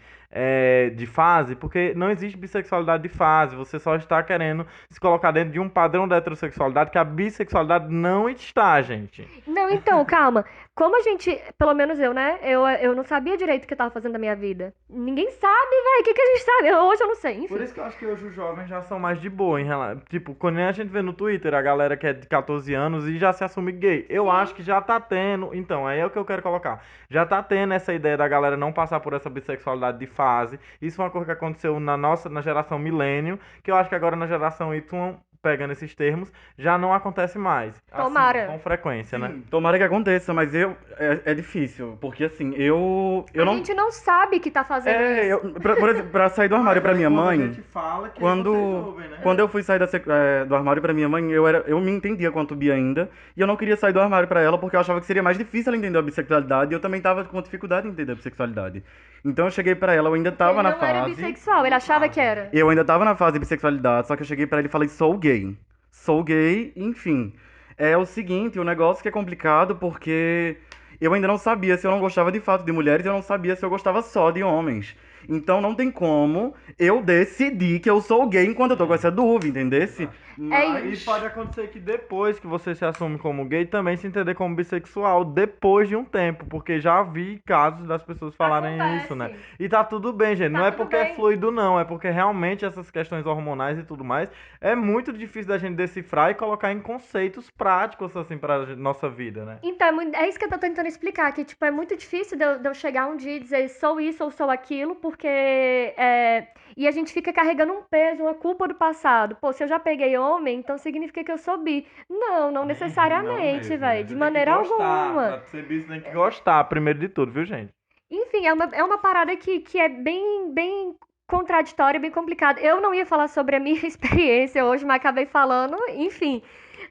de fase, porque não existe bissexualidade de fase, você só está querendo se colocar dentro de um padrão da heterossexualidade que a bissexualidade não está, gente. Não, então, calma. Como a gente, pelo menos eu, né? Eu não sabia direito o que eu tava fazendo da minha vida. Ninguém sabe, velho. O que a gente sabe? Hoje eu não sei. Enfim. Por isso que eu acho que hoje os jovens já são mais de boa em relação. Tipo, quando a gente vê no Twitter a galera que é de 14 anos e já se assume gay. Eu acho que já tá tendo. Então, aí é o que eu quero colocar. Já tá tendo essa ideia da galera não passar por essa bissexualidade de fase. Isso foi uma coisa que aconteceu na geração milênio, que eu acho que agora na geração Y, pegando esses termos, já não acontece mais. Assim, Tomara. com frequência, né? Sim, tomara que aconteça, mas é difícil, porque assim, eu A não. gente não sabe que tá fazendo isso. Por exemplo, pra sair do armário pra minha mãe, A gente fala que quando, vocês ouvem, né? quando eu fui sair do armário pra minha mãe, eu me entendia quanto bi ainda, e eu não queria sair do armário pra ela porque eu achava que seria mais difícil ela entender a bissexualidade, e eu também tava com dificuldade em entender a bissexualidade. Então eu cheguei pra ela, eu ainda tava Ele na não era fase. bissexual, ele achava que era. Eu ainda tava na fase de bissexualidade, só que eu cheguei pra ele e falei, sou gay. Sou gay, enfim. É o seguinte, o negócio que é complicado porque eu ainda não sabia se eu não gostava de fato de mulheres, eu não sabia se eu gostava só de homens. Então não tem como eu decidir que eu sou gay enquanto eu tô com essa dúvida, entendesse? E pode acontecer que depois que você se assume como gay, também se entender como bissexual depois de um tempo, porque já vi casos das pessoas falarem Acontece. isso, né? E tá tudo bem, gente. Tá não é tudo porque é bem. fluido, não. É porque realmente essas questões hormonais e tudo mais é muito difícil da gente decifrar e colocar em conceitos práticos, assim, pra nossa vida, né? Então, é isso que eu tô tentando explicar, que, tipo, é muito difícil de eu chegar um dia e dizer sou isso ou sou aquilo, porque... E a gente fica carregando um peso, uma culpa do passado. Pô, se eu já peguei homem, então significa que eu sou bi. Não necessariamente, velho. De maneira alguma. Pra ser bi, você tem que gostar, primeiro de tudo, viu, gente? Enfim, é uma parada que é bem contraditória, bem complicada. Eu não ia falar sobre a minha experiência hoje, mas acabei falando, enfim.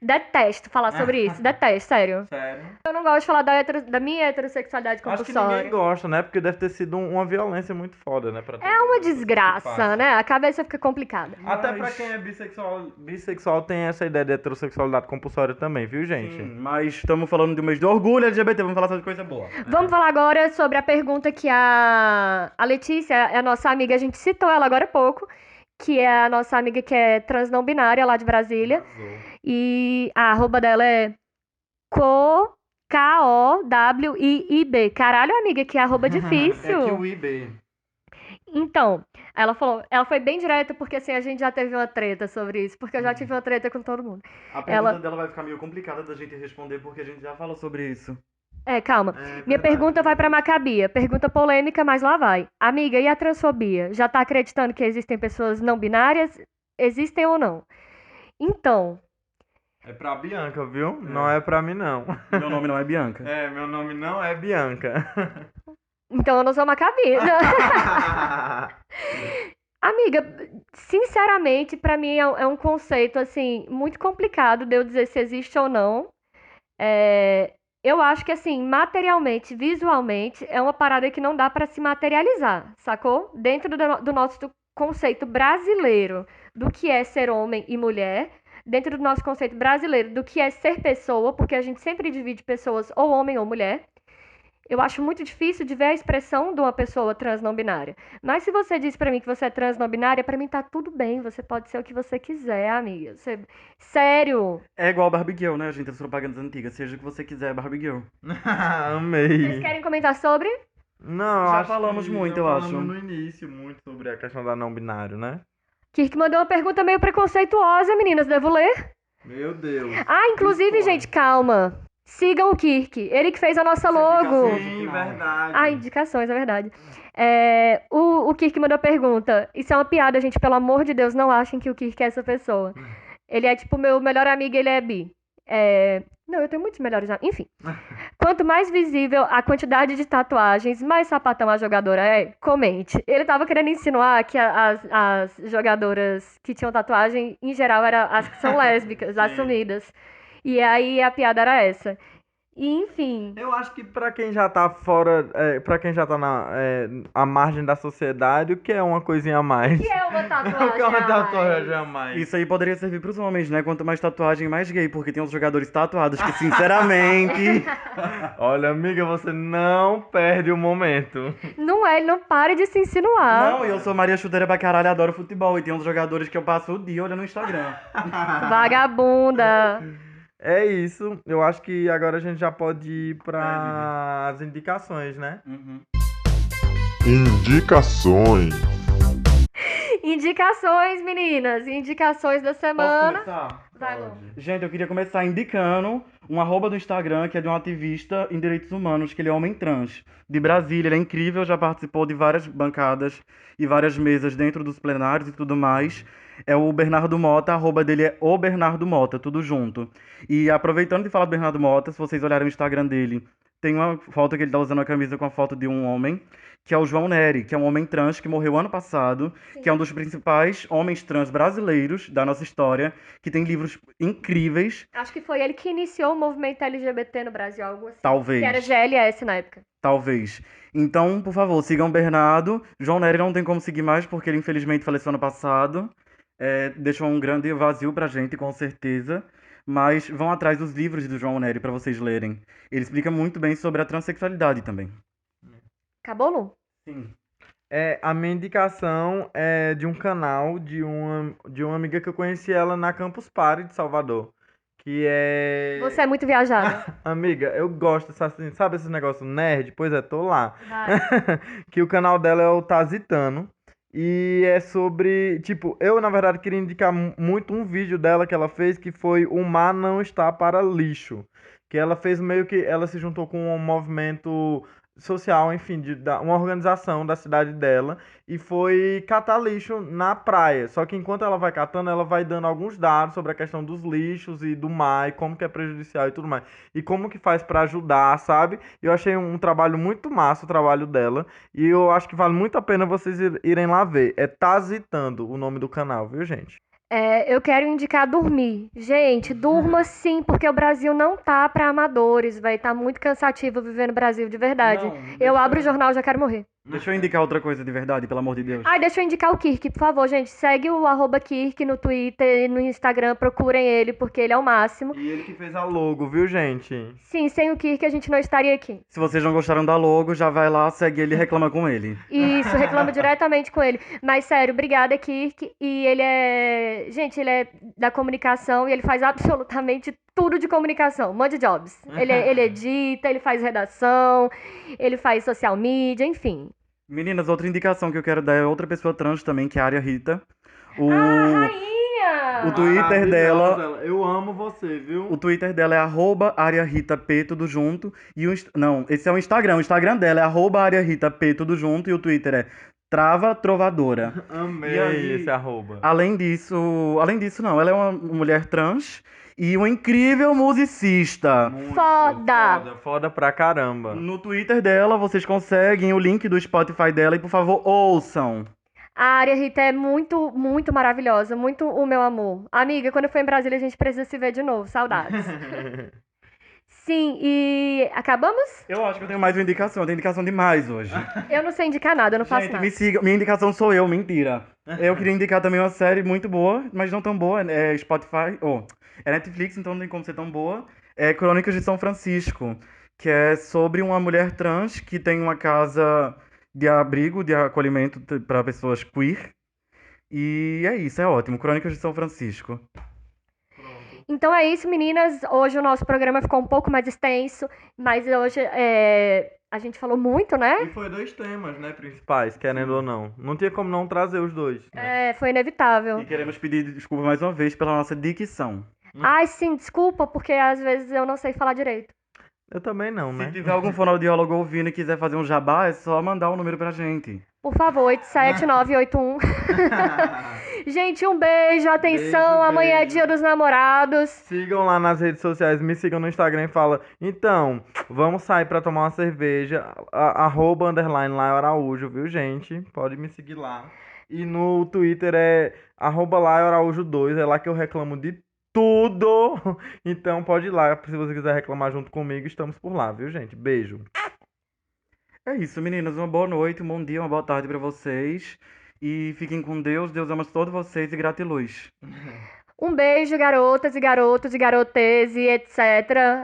Detesto falar sobre isso. Detesto, sério. Sério? Eu não gosto de falar da minha heterossexualidade Acho que compulsória. ninguém gosta, né? Porque deve ter sido uma violência muito foda, né? É uma desgraça, né? A cabeça fica complicada. Até Mas- pra quem é bissexual tem essa ideia de heterossexualidade compulsória também, viu, gente? Sim, mas estamos falando de um mês do orgulho LGBT, vamos falar só de coisa boa. Vamos falar agora sobre a pergunta que a Letícia, é a nossa amiga, a gente citou ela agora há pouco, que é a nossa amiga que é trans não binária lá de Brasília. E a arroba dela é KOWIIB. Caralho, amiga, que arroba difícil. É que o IB. Então, ela falou, ela foi bem direta porque assim, a gente já teve uma treta sobre isso, porque eu já tive uma treta com todo mundo. A pergunta Ela- dela vai ficar meio complicada da gente responder porque a gente já falou sobre isso. Calma. Minha pergunta vai pra Macabia. Pergunta polêmica, mas lá vai. Amiga, e a transfobia? Já tá acreditando que existem pessoas não binárias? Existem ou não? Então, É pra Bianca, viu? Não é pra mim, não. Meu nome não é Bianca. É, meu nome não é Bianca. então eu não sou Macabia. Amiga, sinceramente, pra mim é um conceito assim muito complicado de eu dizer se existe ou não. Eu acho que assim, materialmente, visualmente, é uma parada que não dá pra se materializar, sacou? Dentro do nosso conceito brasileiro do que é ser homem e mulher, dentro do nosso conceito brasileiro do que é ser pessoa, porque a gente sempre divide pessoas ou homem ou mulher. Eu acho muito difícil de ver a expressão de uma pessoa trans não binária. Mas se você diz pra mim que você é trans não binária, pra mim tá tudo bem. Você pode ser o que você quiser, amiga. Sério. É igual Barbie Girl, né, gente? As propagandas antigas. Seja o que você quiser, Barbie Girl. Vocês Amei. querem comentar sobre? Não, Já acho falamos que muito, já eu falamos acho. no início muito sobre a questão da não binário, né? Kirk mandou uma pergunta meio preconceituosa, meninas. Devo ler? Meu Deus. Ah, inclusive, Isso, gente, calma. Sigam o Kirk. Ele que fez a nossa logo. Sim, verdade. Ah, indicações, é verdade. O Kirk mandou pergunta. Isso é uma piada, gente. Pelo amor de Deus, não achem que o Kirk é essa pessoa. Ele é tipo meu melhor amigo, ele é bi. Não, eu tenho muitos melhores amigos. Enfim. Quanto mais visível a quantidade de tatuagens, mais sapatão a jogadora é, comente. Ele tava querendo insinuar que as jogadoras que tinham tatuagem, em geral, eram as que são lésbicas, assumidas. E aí a piada era essa. E, enfim. Eu acho que pra quem já tá fora, pra quem já tá à margem da sociedade, o que é uma coisinha a mais? O que é uma O tatuagem? que é uma a mais? tatuagem a mais? Isso aí poderia servir pros homens, né? Quanto mais tatuagem, mais gay. Porque tem uns jogadores tatuados que, sinceramente... Olha, amiga, você não perde o momento. Não é, ele não para de se insinuar. Não, eu sou Maria Chuteira pra caralho, adoro futebol. E tem uns jogadores que eu passo o dia olhando no Instagram. Vagabunda. É isso. Eu acho que agora a gente já pode ir para as indicações, né? Uhum. Indicações. Indicações, meninas. Indicações da Posso semana. começar? Vai, Lu. Gente, eu queria começar indicando um arroba do Instagram que é de um ativista em direitos humanos, que ele é homem trans, de Brasília. Ele é incrível, já participou de várias bancadas e várias mesas dentro dos plenários e tudo mais. É o Bernardo Mota, a arroba dele é o Bernardo Mota, tudo junto. E aproveitando de falar do Bernardo Mota, se vocês olharem o Instagram dele, tem uma foto que ele tá usando a camisa com a foto de um homem, que é o João Nery, que é um homem trans que morreu ano passado, Sim. que é um dos principais homens trans brasileiros da nossa história, que tem livros incríveis, Acho que foi ele que iniciou o movimento LGBT no Brasil, algo assim. talvez. Que era GLS na época. Talvez. Então, por favor, sigam o Bernardo. João Nery não tem como seguir mais, porque ele infelizmente faleceu ano passado. Deixou um grande vazio pra gente, com certeza. Mas vão atrás dos livros do João Nery pra vocês lerem. Ele explica muito bem sobre a transexualidade também. Acabou, Lu? Sim. A minha indicação é de um canal de uma amiga que eu conheci ela na Campus Party de Salvador. Que é... Você é muito viajada. Amiga, eu gosto, sabe esse negócio nerd? Pois é, tô lá. Vai. Que o canal dela é o Tazitano. E é sobre, tipo, eu na verdade queria indicar muito um vídeo dela que ela fez, que foi O Mar Não Está Para Lixo. Que ela fez meio que, ela se juntou com um movimento social, enfim, uma organização da cidade dela, e foi catar lixo na praia. Só que enquanto ela vai catando, ela vai dando alguns dados sobre a questão dos lixos e do mar, e como que é prejudicial e tudo mais. E como que faz pra ajudar, sabe? Eu achei um trabalho muito massa, o trabalho dela, e eu acho que vale muito a pena vocês irem lá ver. É Tazitando o nome do canal, viu, gente? Eu quero indicar dormir. Gente, durma sim, porque o Brasil não tá pra amadores, vai tá muito cansativo viver no Brasil, de verdade. Não, Eu deixa- abro o jornal, já quero morrer. Deixa eu indicar outra coisa de verdade, pelo amor de Deus. Ai, deixa eu indicar o Kirk, por favor, gente. Segue o @Kirk no Twitter e no Instagram, procurem ele, porque ele é o máximo. E ele que fez a logo, viu, gente? Sim, sem o Kirk a gente não estaria aqui. Se vocês não gostaram da logo, já vai lá, segue ele e reclama com ele. Isso, reclamo diretamente com ele. Mas sério, obrigada, Kirk. E ele é. Gente, ele é da comunicação e ele faz absolutamente tudo de comunicação. Um monte de jobs. Ele edita, ele faz redação, ele faz social media, enfim. Meninas, outra indicação que eu quero dar é outra pessoa trans também, que é a Arya Rita. Rainha! O Twitter dela. Maravilhosa, eu amo você, viu? O Twitter dela é @AryaRitaP, tudo junto. E não, esse é o Instagram. O Instagram dela é @AryaRitaP, tudo junto. E o Twitter é Trava Trovadora. Amei E aí- esse arroba. Além disso não, ela é uma mulher trans e uma incrível musicista. Muito Foda! foda pra caramba. No Twitter dela, vocês conseguem o link do Spotify dela e, por favor, ouçam. A Arya Rita é muito, muito maravilhosa, muito o meu amor. Amiga, quando eu for em Brasília, a gente precisa se ver de novo. Saudades. Sim, e acabamos? Eu acho que eu tenho mais uma indicação. Eu tenho indicação demais hoje. Eu não sei indicar nada, eu não faço Gente, nada. me sigam. Minha indicação sou eu, mentira. Eu queria indicar também uma série muito boa, mas não tão boa. É Spotify. É Netflix, então não tem como ser tão boa. É Crônicas de São Francisco, que é sobre uma mulher trans que tem uma casa de abrigo, de acolhimento para pessoas queer. E é isso, é ótimo. Crônicas de São Francisco. Então é isso, meninas. Hoje o nosso programa ficou um pouco mais extenso, mas hoje a gente falou muito, E né? foi 2 temas, né, principais, querendo ou não. Não tinha como não trazer os dois. Né? Foi inevitável. E queremos pedir desculpa mais uma vez pela nossa dicção. Ai, sim, desculpa, porque às vezes eu não sei falar direito. Eu também não, Se né? tiver algum fonoaudiólogo ouvindo e quiser fazer um jabá, é só mandar o número pra gente. Por favor, 87981. Gente, um beijo, atenção. Beijo, Amanhã é beijo. Dia dos Namorados. Sigam lá nas redes sociais, me sigam no Instagram e fala, então, vamos sair pra tomar uma cerveja, @Laio Araújo, viu, gente? Pode me seguir lá. E no Twitter é @Laio Araújo 2, é lá que eu reclamo de tudo. Então pode ir lá, se você quiser reclamar junto comigo, estamos por lá, viu, gente? Beijo. É isso, meninas. Uma boa noite, um bom dia, uma boa tarde pra vocês. E fiquem com Deus. Deus ama todos vocês e gratiluz. Um beijo, garotas e garotos e garotes e etc.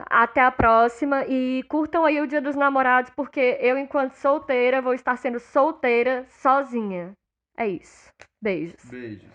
Até a próxima. E curtam aí o Dia dos Namorados, porque eu, enquanto solteira, vou estar sendo solteira sozinha. É isso. Beijos. Beijo.